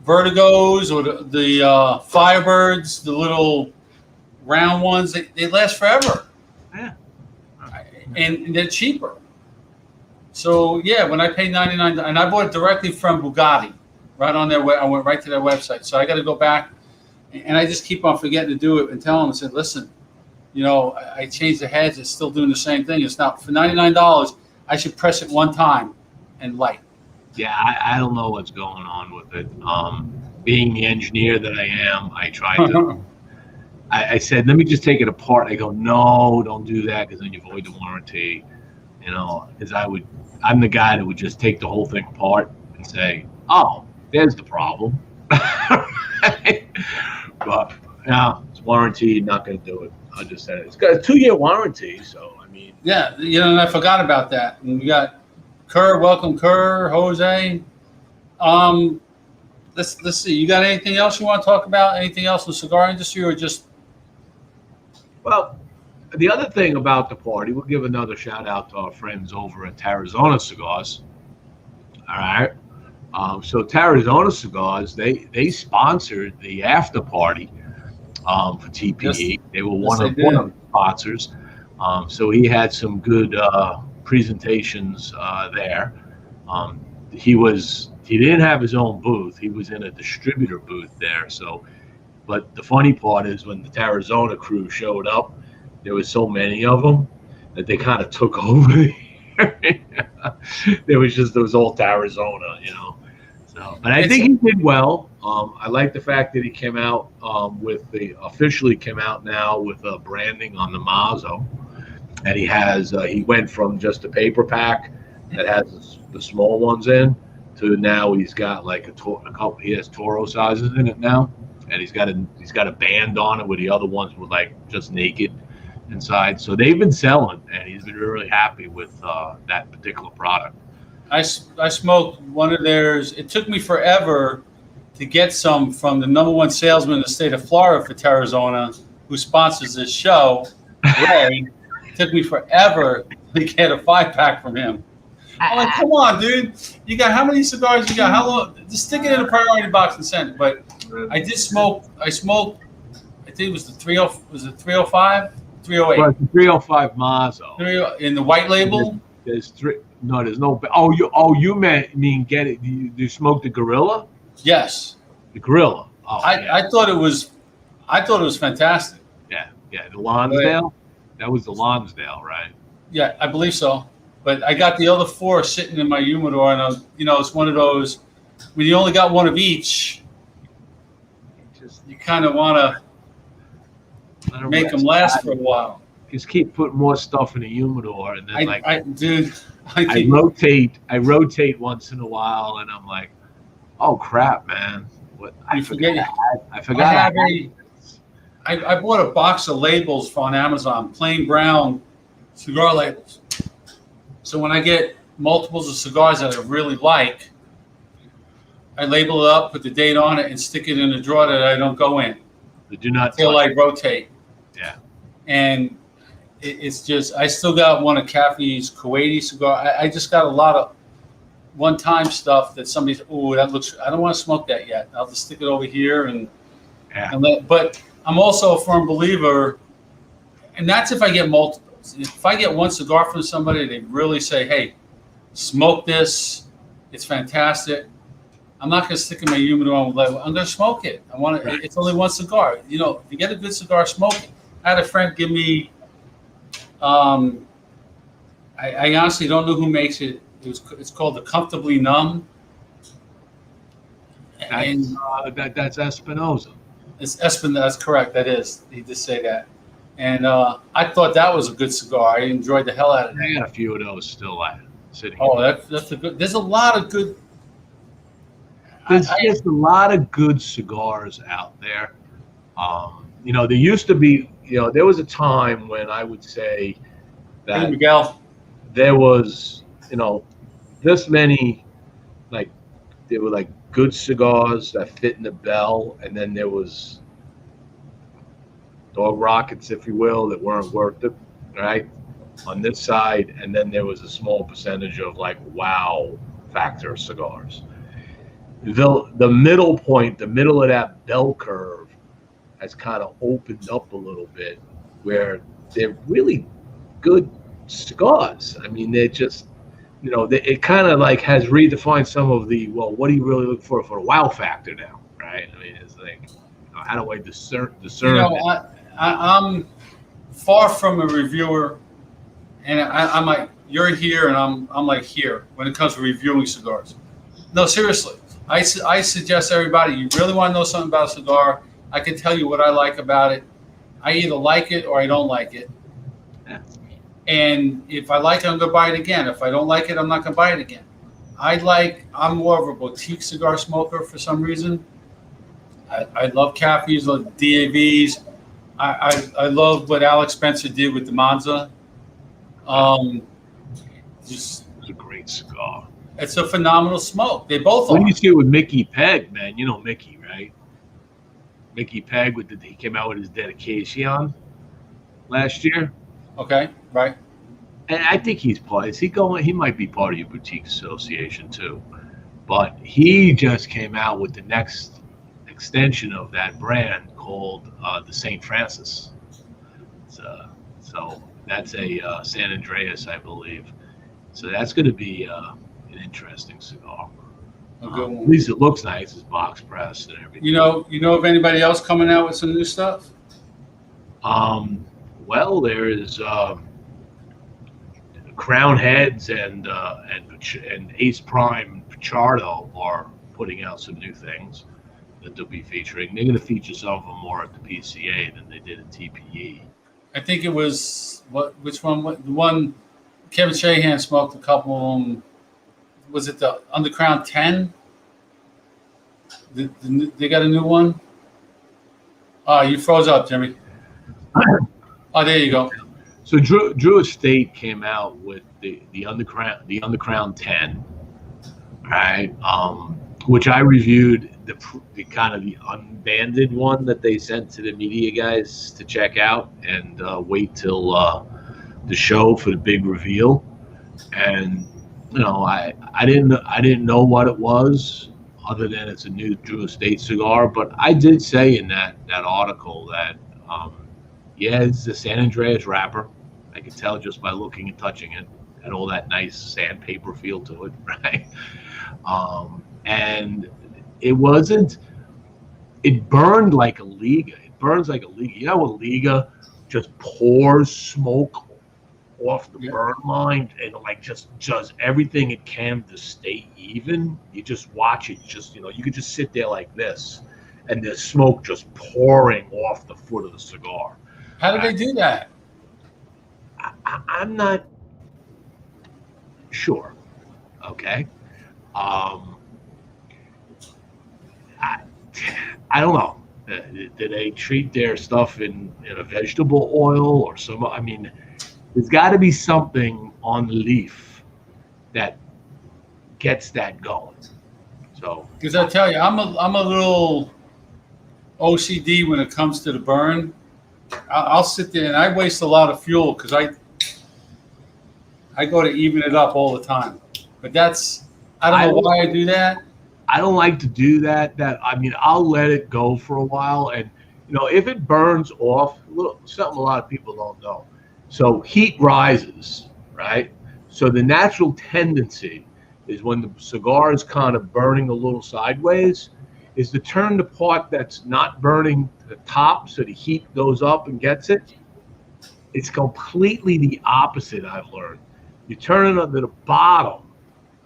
Vertigos or the Firebirds, the little round ones, they last forever. Yeah. And they're cheaper. So yeah, when I paid $99, and I bought it directly from Bugatti, right on their I went right to their website. So I got to go back, and I just keep on forgetting to do it and tell them. I said, listen, I changed the heads. It's still doing the same thing. It's not for $99. I should press it one time and light. Yeah, I don't know what's going on with it. Being the engineer that I am, I tried to. I said, let me just take it apart. I go, no, don't do that because then you void the warranty. Because I'm the guy that would just take the whole thing apart and say, oh, there's the problem. But no, it's warranty. Not going to do it. I just said it. It's got a 2-year warranty, so I mean. Yeah, and I forgot about that. And we got Kerr, welcome Kerr, Jose. Let's see. You got anything else you want to talk about? Anything else in the cigar industry, or just? Well, the other thing about the party, we'll give another shout out to our friends over at Tarazona Cigars. All right. So Tarazona Cigars, they sponsored the after party for TPE. Yes. They were one of the sponsors. So he had some good presentations there. He didn't have his own booth. He was in a distributor booth there. But the funny part is when the Tarazona crew showed up, there was so many of them that they kind of took over the area. There was all Tarazona, So, but I think he did well. I like the fact that he came out officially came out now with branding on the Mazo, and he went from just a paper pack that has the small ones in to now he's got like a couple. He has Toro sizes in it now, and he's got a band on it where the other ones were like just naked inside. So they've been selling, and he's been really happy with that particular product. I smoked one of theirs. It took me forever to get some from the #1 salesman in the state of Florida for Tarazona, who sponsors this show, Ray. It took me forever to get a 5-pack from him. I'm like, come on, dude. You got how many cigars you got? How long? Just stick it in a priority box and send it. But I did smoke. I smoked, I think it was the 305? 308. Well, it's the 305 Mazo. In the white label? There's three. No, there's no. You mean get it? You smoked the Gorilla? Yes. The Gorilla. Oh, I thought it was fantastic. Yeah. The Lonsdale. That was the Lonsdale, right? Yeah, I believe so. But I got the other 4 sitting in my humidor, and it's one of those when you only got one of each. You kind of want to make them last for a while. Just keep putting more stuff in the humidor, and then I rotate once in a while, and I'm like, oh crap, man! What I forgot. I bought a box of labels on Amazon, plain brown cigar labels. So when I get multiples of cigars that I really like, I label it up, put the date on it, and stick it in a drawer that I don't go in They do not until touch I rotate. Yeah. And it's just, I still got one of Kathy's Kuwaiti cigar. I just got a lot of one-time stuff that somebody's, oh, that looks, I don't want to smoke that yet. I'll just stick it over here but I'm also a firm believer, and that's if I get multiples. If I get one cigar from somebody, they really say, hey, smoke this. It's fantastic. I'm not going to stick in my humidor. I'm going to smoke it. I want to. It's only one cigar. You know, if you get a good cigar, smoke it. I had a friend give me. I honestly don't know who makes it. It's called the Comfortably Numb. That's Espinosa. It's Espin. That's correct. That is. He did say that. And I thought that was a good cigar. I enjoyed the hell out of it. I got a few of those still sitting. Oh, that's a good. There's a lot of good. There's just a lot of good cigars out there. You know, there used to be. You know, there was a time when I would say that Hey, Miguel. there was, you know, this many, like, there were like good cigars that fit in the bell, and then there was dog rockets, if you will, that weren't worth it, right? On this side, and then there was a small percentage of like wow factor cigars. The middle point, the middle of that bell curve, has kind of opened up a little bit, where they're really good cigars. I mean, they're just, you know, it kind of like has redefined some of the, well, what do you really look for a wow factor now, right? I mean, it's like, you know, how do I discern? You know, I'm far from a reviewer, and I'm like, you're here, and I'm like here when it comes to reviewing cigars. No, seriously, I suggest everybody, you really want to know something about a cigar, I can tell you what I like about it. I either like it or I don't like it. Yeah. And if I like it, I'm going to buy it again. If I don't like it, I'm not going to buy it again. I'm more of a boutique cigar smoker for some reason. I love Cafes, love DAVs. I love what Alex Spencer did with the Monza. It's a great cigar. It's a phenomenal smoke. They both What are. do you see with Mickey Peg, man? You know Mickey, right? Mickey Peg he came out with his dedication last year. Okay, right. And I think he's part. Is he going? He might be part of your boutique association too. But he just came out with the next extension of that brand called the St. Francis. So that's a San Andreas, I believe. So that's going to be an interesting cigar. A good one. At least it looks nice. It's box pressed and everything. You know of anybody else coming out with some new stuff? Well, there is Crown Heads and Ace Prime Pichardo are putting out some new things that they'll be featuring. They're going to feature some of them more at the PCA than they did at TPE. I think it was which one? The one Kevin Shahan smoked a couple of them. Was it the Undercrown 10? They got a new one. Oh, you froze up, Jimmy. Oh, there you go. So Drew Estate came out with the Undercrown 10, right? Which I reviewed the kind of the unbanded one that they sent to the media guys to check out and wait till the show for the big reveal. And you know, I didn't know what it was other than it's a new Drew Estate cigar. But I did say in that article that yeah, it's the San Andreas wrapper. I could tell just by looking and touching it. Had all that nice sandpaper feel to it, right? And it wasn't. It burned like a Liga. It burns like a Liga. You know, a Liga just pours smoke off the burn line and like just does everything it can to stay even. You just watch it. You could just sit there like this, and there's smoke just pouring off the foot of the cigar. How did they do that? I'm not sure. Okay. I don't know. Do they treat their stuff in a vegetable oil or some? I mean, there's got to be something on the leaf that gets that going. So, Because I tell you, I'm a little OCD when it comes to the burn. I'll sit there and I waste a lot of fuel because I go to even it up all the time. But I don't know why I do that. I don't like to do that. I mean, I'll let it go for a while, and if it burns off, something a lot of people don't know. So heat rises, right? So the natural tendency is when the cigar is kind of burning a little sideways, is to turn the part that's not burning to the top, so the heat goes up and gets it. It's completely the opposite, I've learned. You turn it to the bottom,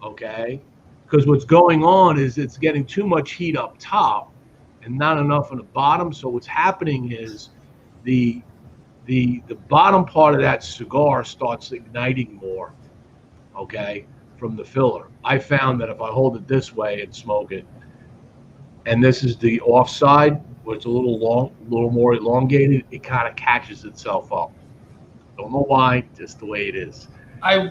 okay? Because what's going on is it's getting too much heat up top and not enough on the bottom. So what's happening is the bottom part of that cigar starts igniting more, okay, from the filler. I found that if I hold it this way and smoke it, and this is the off side, where it's a little more elongated, it kind of catches itself up. Don't know why, just the way it is. I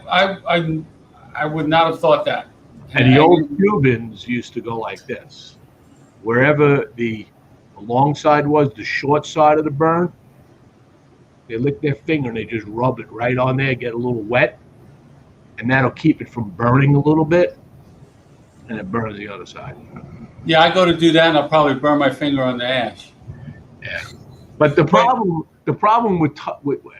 would not have thought that. And the old Cubans used to go like this. Wherever the long side was, the short side of the burn, they lick their finger and they just rub it right on there, get a little wet, and that'll keep it from burning a little bit, and it burns the other side. Yeah, I go to do that and I'll probably burn my finger on the ash. Yeah. But the problem with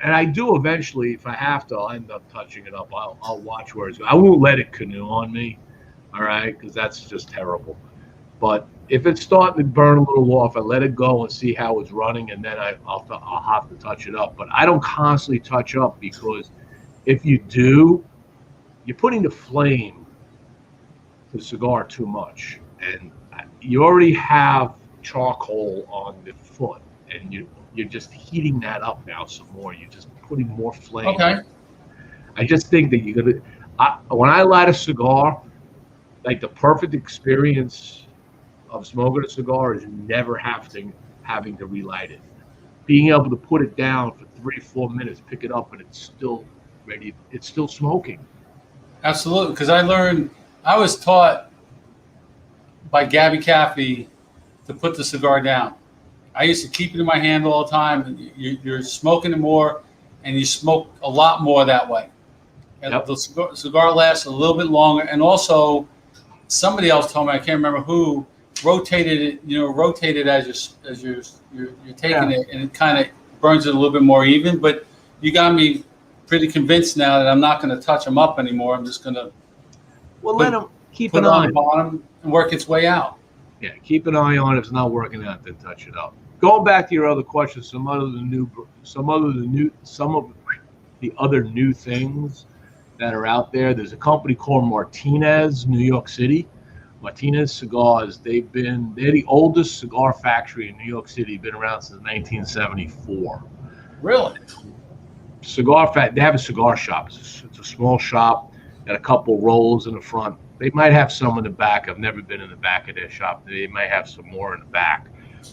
and I do eventually, if I have to, I'll end up touching it up. I'll watch where it's going. I won't let it canoe on me, all right, because that's just terrible. But if it's starting to burn a little off, I let it go and see how it's running, and then I'll have to touch it up. But I don't constantly touch up, because if you do, you're putting the flame to the cigar too much, and you already have charcoal on the foot, and you're just heating that up now some more. You're just putting more flame. Okay. I just think that when I light a cigar, like the perfect experience of smoking a cigar is never having to relight it. Being able to put it down for 3-4 minutes, pick it up, and it's still ready. It's still smoking. Absolutely, because I was taught by Gabby Caffey to put the cigar down. I used to keep it in my hand all the time. You're smoking it more, and you smoke a lot more that way. And Yep. the cigar lasts a little bit longer. And also, somebody else told me, I can't remember who, rotated it as you're taking it, and it kind of burns it a little bit more even. But you got me pretty convinced now that I'm not going to touch them up anymore. I'm just going to Let them keep put an it on eye the bottom and work its way out. Yeah, keep an eye on it. If it's not working out, then touch it up. Going back to your other question, some of the other new things that are out there. There's a company called Martinez, New York City. Martinez Cigars. They're the oldest cigar factory in New York City. Been around since 1974. Really? They have a cigar shop. It's a small shop. Got a couple rolls in the front. They might have some in the back. I've never been in the back of their shop. They might have some more in the back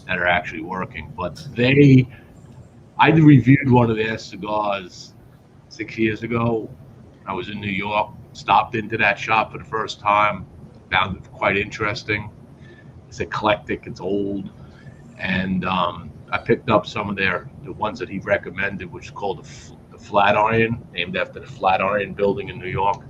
that are actually working. But I reviewed one of their cigars 6 years ago. I was in New York, stopped into that shop for the first time, found it quite interesting. It's eclectic, it's old. And I picked up some of the ones that he recommended, which is called the Flatiron, named after the Flatiron building in New York.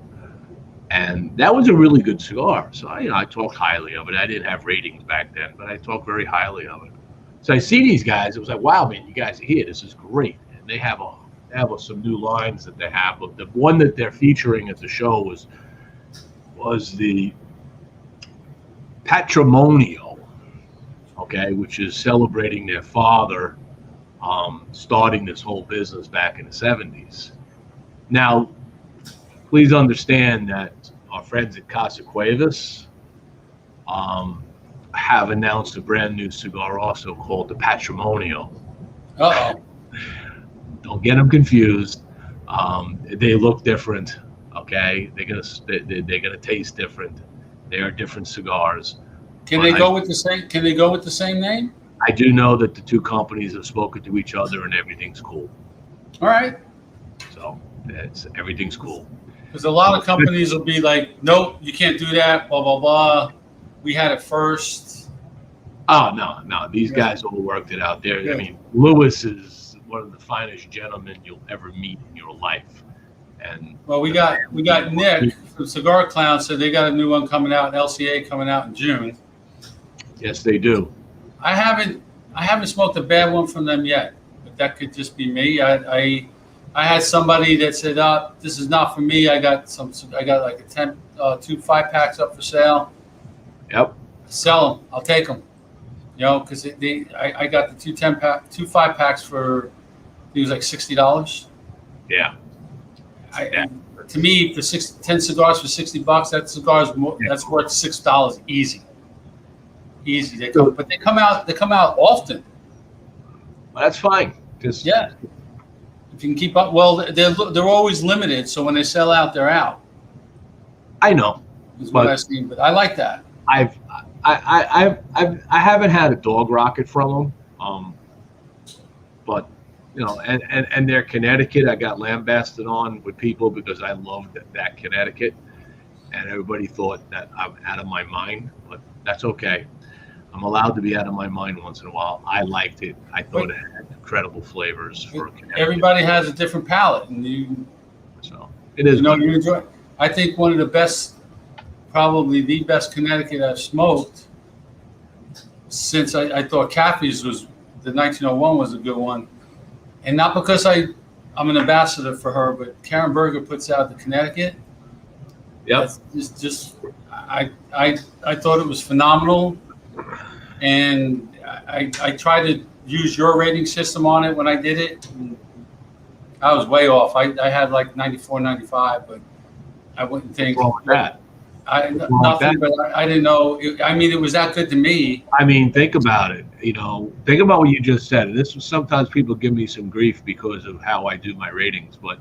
And that was a really good cigar. So I talked highly of it. I didn't have ratings back then, but I talked very highly of it. So I see these guys. It was like, wow, man, you guys are here. This is great. And they have some new lines that they have. But the one that they're featuring at the show was the Patrimonio, okay, which is celebrating their father starting this whole business back in the 70s. Now, please understand that our friends at Casa Cuevas have announced a brand new cigar also called the Patrimonio. Uh-oh. Don't get them confused. They look different, okay? They're gonna taste different. They are different cigars. Can they go with the same name? I do know that the two companies have spoken to each other and everything's cool. All right. So everything's cool. Because a lot of companies will be like, nope, you can't do that, blah, blah, blah. We had it first. Oh, no. These guys all worked it out there. I mean, Lewis is one of the finest gentlemen you'll ever meet in your life. And well, we got Nick from Cigar Clown, so they got a new one coming out, LCA coming out in June. Yes, they do. I haven't smoked a bad one from them yet, but that could just be me. I had somebody that said, this is not for me. I got like 2 5-packs up for sale. Yep. Sell them. I'll take them. You know, because I got the 2 5-packs for, it was like $60. Yeah. To me, for 10 cigars for $60, that cigar is that's worth $6 easy. Easy. But they come out often. Well, that's fine. If you can keep up, well, they're always limited. So when they sell out, they're out. I know. Is what I've seen, but I like that. I haven't had a dog rocket from them, but you know, and they're Connecticut. I got lambasted on with people because I loved that Connecticut, and everybody thought that I'm out of my mind, but that's okay. I'm allowed to be out of my mind once in a while. I liked it. I thought it had incredible flavors for Connecticut. Everybody has a different palate, and so it is. You know, you enjoy. I think one of the best, probably the best Connecticut I've smoked since I thought Caffey's was the 1901 was a good one, and not because I'm an ambassador for her, but Karen Berger puts out the Connecticut. Yep. I thought it was phenomenal. And I tried to use your rating system on it when I did it. I was way off. I had like 94, 95, but I wouldn't think. What's wrong with that? Nothing, but I didn't know. It was that good to me. I mean, think about it. You know, think about what you just said. And this was sometimes people give me some grief because of how I do my ratings, but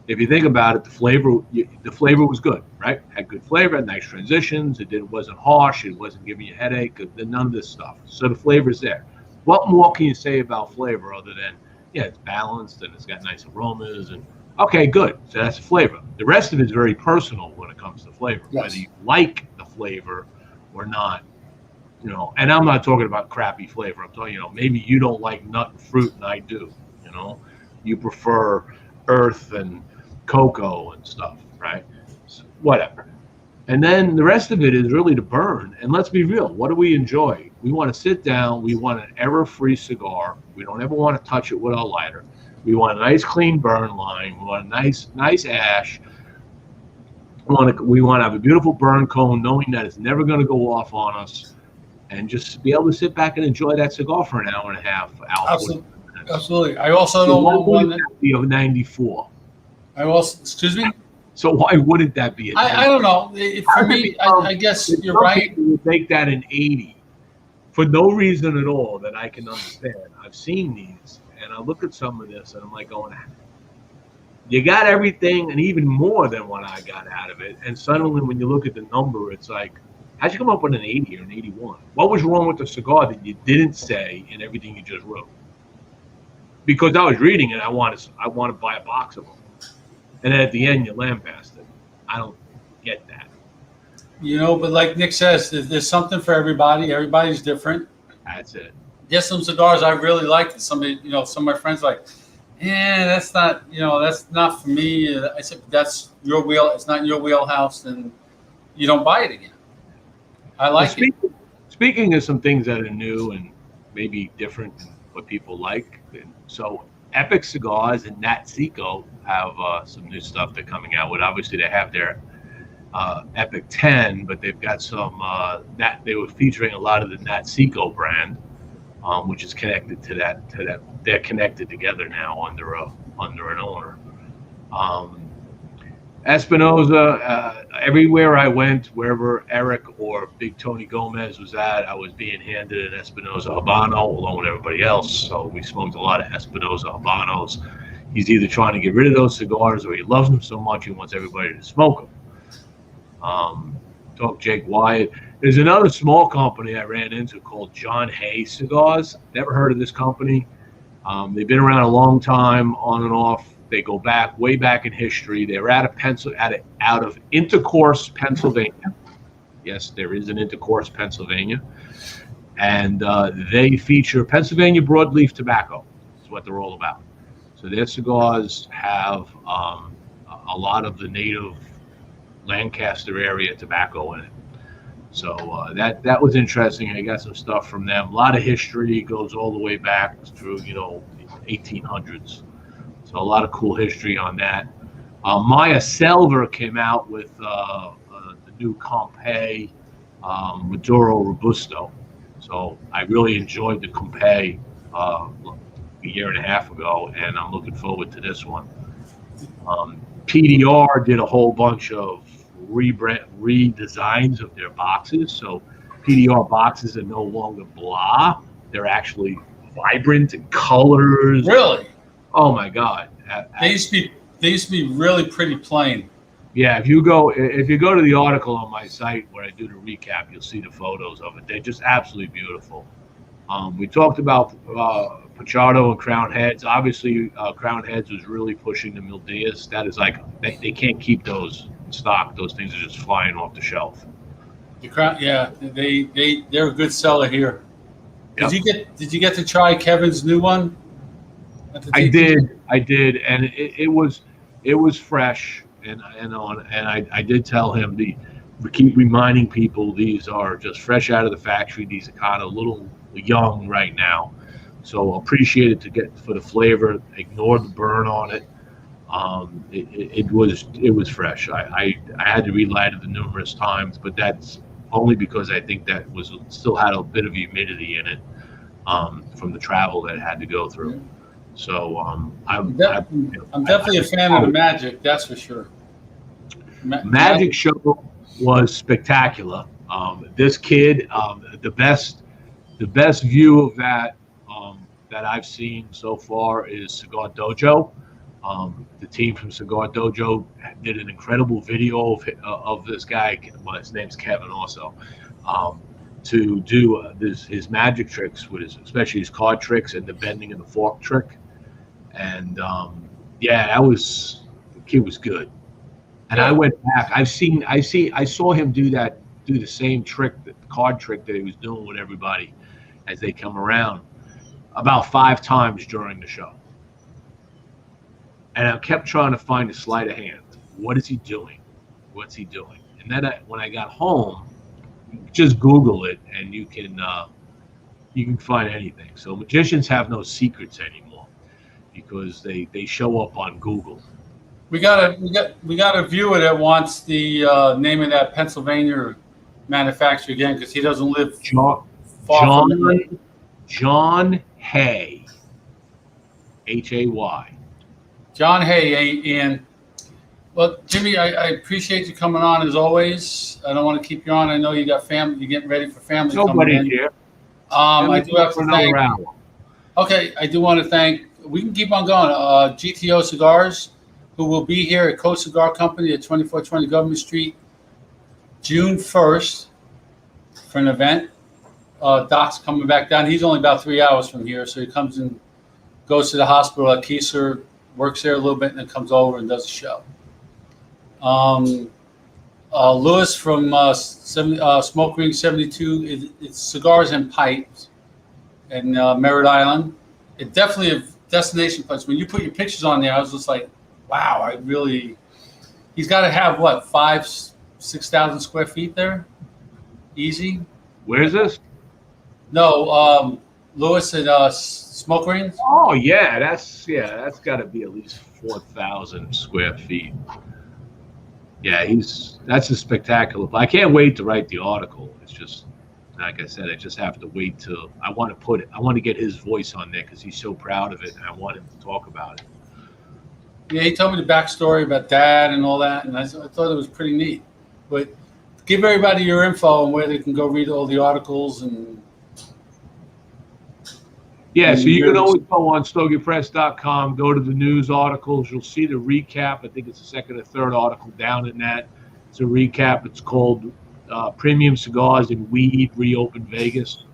if you think about it, the flavor was good, right? Had good flavor, had nice transitions. It wasn't harsh. It wasn't giving you a headache. None of this stuff. So the flavor's there. What more can you say about flavor other than, it's balanced and it's got nice aromas and okay, good. So that's the flavor. The rest of it is very personal when it comes to flavor, whether you like the flavor or not. You know, and I'm not talking about crappy flavor. I'm talking, maybe you don't like nut and fruit and I do. You know, you prefer earth and cocoa and stuff, right? So whatever. And then the rest of it is really to burn. And let's be real, what do we enjoy? We want to sit down. We want an error-free cigar. We don't ever want to touch it with our lighter. We want a nice clean burn line. We want a nice ash. We want to have a beautiful burn cone, knowing that it's never going to go off on us, and just be able to sit back and enjoy that cigar for an hour and a half. Absolutely. I also don't want one that be of 94. Excuse me? So why wouldn't that be? I don't know. For me, I guess you're right. People would make that an 80 for no reason at all that I can understand. I've seen these, and I look at some of this, and I'm like going, you got everything and even more than what I got out of it. And suddenly when you look at the number, it's like, how'd you come up with an 80 or an 81? What was wrong with the cigar that you didn't say in everything you just wrote? Because I was reading it, I want to buy a box of them. And then at the end, you lambasted. I don't get that. But like Nick says, there's something for everybody. Everybody's different. That's it. There's some cigars I really like that some of my friends like, that's not, that's not for me. I said, that's your wheel. It's not your wheelhouse, then you don't buy it again. I like it. Speaking of some things that are new and maybe different than what people like, so Epic Cigars and Nat Seco have some new stuff they're coming out with. Obviously, they have their Epic 10, but they've got some they were featuring a lot of the Nat Seco brand, which is connected to that. They're connected together now under an owner. Espinosa, everywhere I went, wherever Eric or Big Tony Gomez was at, I was being handed an Espinosa Habano along with everybody else. So we smoked a lot of Espinosa Habanos. He's either trying to get rid of those cigars or he loves them so much he wants everybody to smoke them. talk Jake Wyatt. There's another small company I ran into called John Hay Cigars. Never heard of this company. They've been around a long time, on and off. They go back, way back in history. They were out of Intercourse, Pennsylvania. Yes, there is an Intercourse, Pennsylvania. And they feature Pennsylvania broadleaf tobacco. That's what they're all about. So their cigars have a lot of the native Lancaster area tobacco in it. So that was interesting. I got some stuff from them. A lot of history goes all the way back through, 1800s. So a lot of cool history on that. Maya Selver came out with the new Compay Maduro Robusto. So I really enjoyed the Compay a year and a half ago, and I'm looking forward to this one. PDR did a whole bunch of redesigns of their boxes. So PDR boxes are no longer blah. They're actually vibrant in colors. Really? Oh my God. They used to be really pretty plain. Yeah, if you go to the article on my site where I do the recap, you'll see the photos of it. They're just absolutely beautiful. We talked about Pachardo and Crown Heads. Obviously, Crown Heads was really pushing the Mildias. That is like they can't keep those in stock. Those things are just flying off the shelf. The Crown, yeah, they're a good seller here. Yep. Did you get to try Kevin's new one? I did, and it was fresh. And I did tell him we keep reminding people these are just fresh out of the factory. These are kind of a little young right now, so appreciate it to get for the flavor. Ignore the burn on it. It was fresh. I had to relight it numerous times, but that's only because I think that was still had a bit of humidity in it from the travel that it had to go through. So I'm definitely a fan of the Magic, that's for sure. Magic show was spectacular. This kid, the best view of that that I've seen so far is Cigar Dojo. The team from Cigar Dojo did an incredible video of this guy. Well, his name's Kevin also. To do his magic tricks especially his card tricks and the bending and the fork trick. And the kid was good. And I went back. I saw him do the same trick, the card trick that he was doing with everybody as they come around, about 5 times during the show. And I kept trying to find a sleight of hand. What is he doing? What's he doing? And then when I got home, just Google it, and you can find anything. So magicians have no secrets anymore because they show up on Google. We got a viewer that wants the name of that Pennsylvania manufacturer again because he doesn't live far from John Hay, Hay. John Hay, Ian. Well, Jimmy, I appreciate you coming on as always. I don't want to keep you on. I know you got family. You're getting ready for family. Nobody here. I do have to thank. Okay, I do want to thank. We can keep on going. GTO Cigars, who will be here at Coast Cigar Company at 2420 Government Street, June 1st, for an event. Doc's coming back down. He's only about 3 hours from here, so he comes and goes to the hospital at Kieser, works there a little bit, and then comes over and does a show. Lewis from Smoke Ring 72, it's Cigars and Pipes in Merritt Island. It definitely a destination place. When you put your pictures on there, I was just like, wow, he's got to have what, 5,000-6,000 square feet there? Easy. Where is this? No, Lewis at Smoke Rings. Oh yeah, that's got to be at least 4,000 square feet. Yeah, that's a spectacular. I can't wait to write the article. It's just, like I said, I just have to wait till I want to get his voice on there because he's so proud of it, and I want him to talk about it. Yeah, he told me the backstory about Dad and all that, and I thought it was pretty neat. But give everybody your info and where they can go read all the articles and. Yeah, so you can always go on StogiePress.com, go to the news articles. You'll see the recap. I think it's the second or third article down in that. It's a recap. It's called Premium Cigars and Weed reopened Vegas.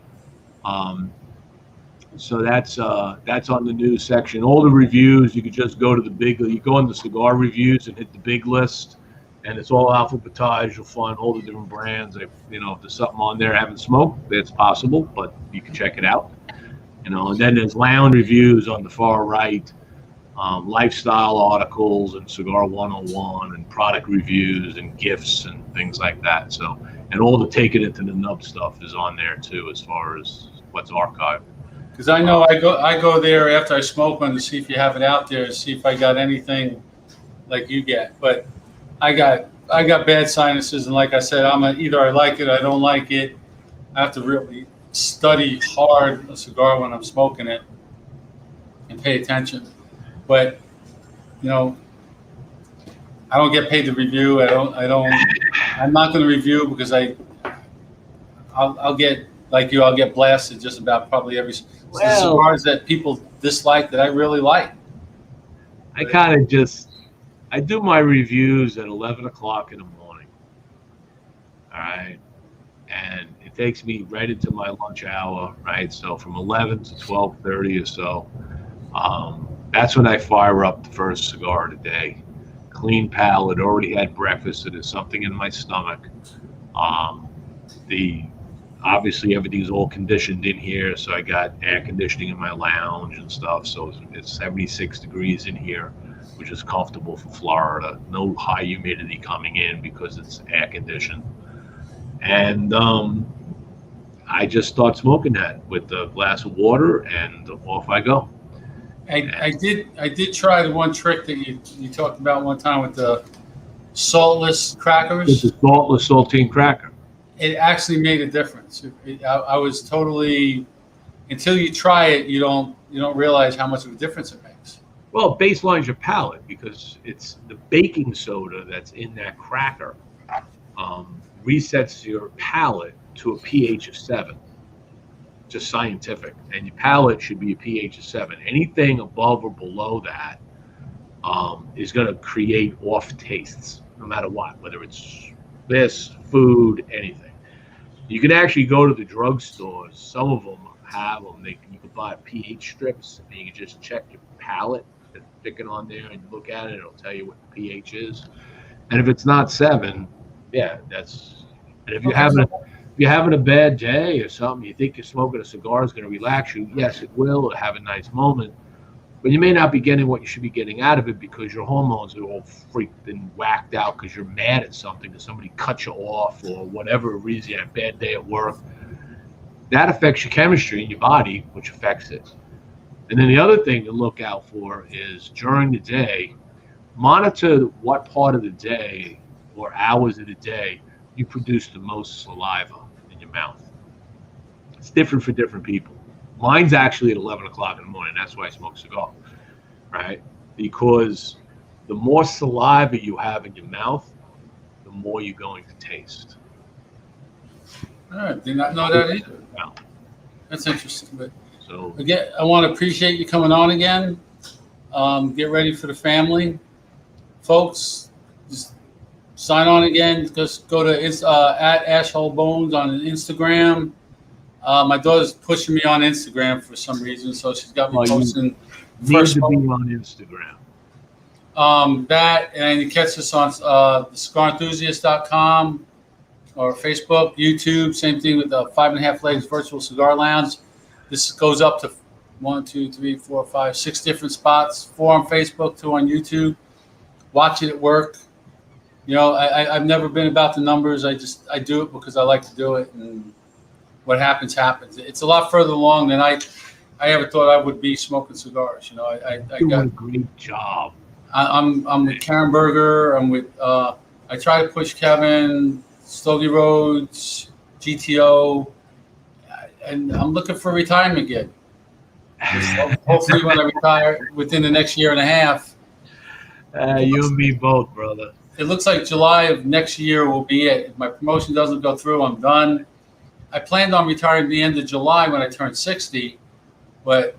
So that's on the news section. All the reviews, you could just go to you go on the cigar reviews and hit the big list, and it's all alphabetized. You'll find all the different brands. If there's something on there I haven't smoked, that's possible, but you can check it out. And then there's lounge reviews on the far right, lifestyle articles and Cigar 101 and product reviews and gifts and things like that. So, and all the Take It Into the Nub stuff is on there too, as far as what's archived. Because I know I go there after I smoke one to see if you have it out there, to see if I got anything like you get. But I got bad sinuses, and like I said, either I like it or I don't like it. I have to really study hard a cigar when I'm smoking it and pay attention. But I don't get paid to review. I'm not going to review because I'll get like you. I'll get blasted just about probably every cigars that people dislike that I really like. I do my reviews at 11 o'clock in the morning. All right. And it takes me right into my lunch hour, right? So from 11 to 12:30 or so, that's when I fire up the first cigar of the day. Clean palate, already had breakfast, so there's something in my stomach. Obviously everything's all conditioned in here, so I got air conditioning in my lounge and stuff. So it's 76 degrees in here, which is comfortable for Florida. No high humidity coming in because it's air conditioned. And I just start smoking that with a glass of water, and off I go. I did try the one trick that you talked about one time with the saltless crackers. It's a saltless saltine cracker. It actually made a difference. I was totally, until you try it, you don't realize how much of a difference it makes. Well, it baselines your palate because it's the baking soda that's in that cracker resets your palate to a pH of 7. Just scientific. And your palate should be a pH of 7. Anything above or below that is going to create off tastes, no matter what, whether it's this, food, anything. You can actually go to the drugstores. Some of them have them. You can buy pH strips, and you can just check your palate, stick it on there, and you look at it. It'll tell you what the pH is. And if it's not 7, yeah, that's. And if you're having a bad day or something, you think you're smoking a cigar is going to relax you. Yes, it will. It'll have a nice moment. But you may not be getting what you should be getting out of it because your hormones are all freaked and whacked out because you're mad at something, or somebody cut you off, or whatever reason, you had a bad day at work. That affects your chemistry in your body, which affects it. And then the other thing to look out for is during the day, monitor what part of the day or hours of the day you produce the most saliva in your mouth. It's different for different people. Mine's actually at 11 o'clock in the morning. That's why I smoke a cigar, right? Because the more saliva you have in your mouth, the more you're going to taste. All right, did not know that either. Wow. That's interesting. But So again, I want to appreciate you coming on again. Get ready for the family, folks. Just sign on again. Just go to at Asshole Bones on Instagram. My daughter's pushing me on Instagram for some reason, so she's got me posting. Need to be on Instagram. That, and you catch us on cigarenthusiast.com or Facebook, YouTube. Same thing with the 5.5 Legs Virtual Cigar Lounge. This goes up to 6 different spots. 4 on Facebook, 2 on YouTube. Watch it at work. I've never been about the numbers. I do it because I like to do it, and what happens happens. It's a lot further along than I ever thought I would be smoking cigars. I Doing got a great job. I'm with Karen Berger. I'm with I try to push Kevin, Stogie Rhodes, GTO, and I'm looking for a retirement gig. Hopefully when I retire within the next year and a half. You and me both, brother. It looks like July of next year will be it. If my promotion doesn't go through, I'm done. I planned on retiring at the end of July when I turned 60, but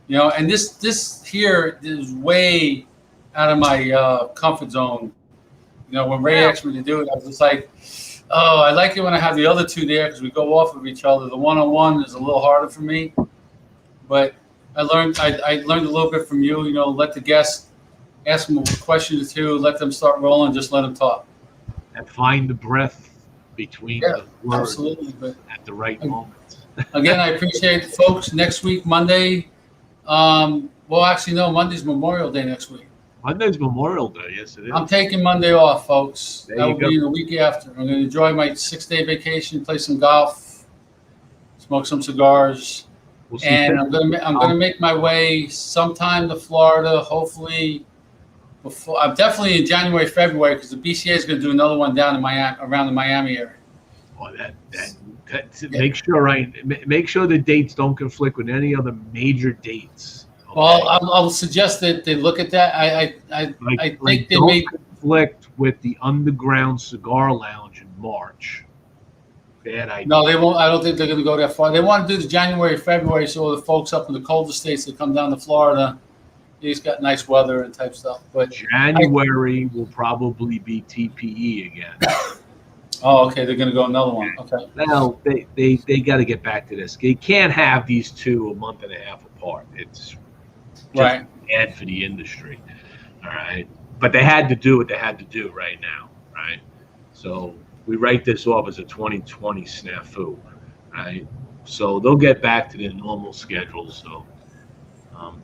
and this here is way out of my comfort zone. When Ray asked me to do it, I was just like, Oh, I like it when I have the other two there because we go off of each other. The one-on-one is a little harder for me, but I learned a little bit from you. You know, let the guests ask them a question or two, let them start rolling, just let them talk. And find the breath between Yeah, the words absolutely. But at the right moment. again, I appreciate it, folks. Next week, Monday. Well, actually, no, Monday's Memorial Day next week. Monday's Memorial Day. Yes, it is. I'm taking Monday off, folks. There That you will go. be the week after. I'm going to enjoy my 6-day vacation, play some golf, smoke some cigars, We'll see. and I'm gonna make my way sometime to Florida. Hopefully, before I'm definitely in January, February, because the BCA is going to do another one down in Miami, around the Miami area. Oh, make sure the dates don't conflict with any other major dates. Okay? Well, I'll suggest that they look at that. I think they don't may. conflict with the Underground Cigar Lounge in March. Bad idea. No, they won't. I don't think they're going to go that far. They want to do the January, February, so the folks up in the colder states that come down to Florida, they've got nice weather and type stuff. But January will probably be TPE again. oh, okay, they're going to go another one. Okay. Now they got to get back to this. They can't have these two a month and a half apart. It's just Right. bad for the industry. All right. But they had to do what they had to do right now. Right. So we write this off as a 2020 snafu. Right. So they'll get back to their normal schedule. So,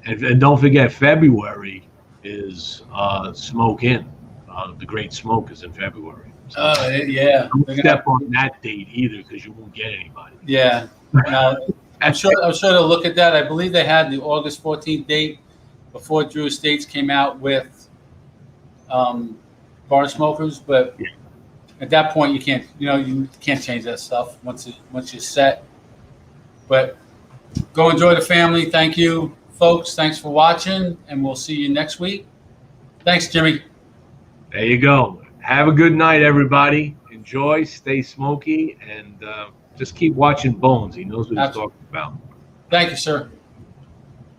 and don't forget, February is Smoke In. The Great Smoke is in February. So Yeah. don't step on that date either because you won't get anybody. Yeah. I'm sure they'll look at that. I believe they had the August 14th date before Drew Estates came out with bar smokers, but at that point you can't change that stuff once you're set. But go enjoy the family. Thank you, folks. Thanks for watching, and we'll see you next week. Thanks, Jimmy. There you go. Have a good night, everybody. Enjoy, stay smoky, and just keep watching Bones. He knows what he's talking about. Thank you, sir.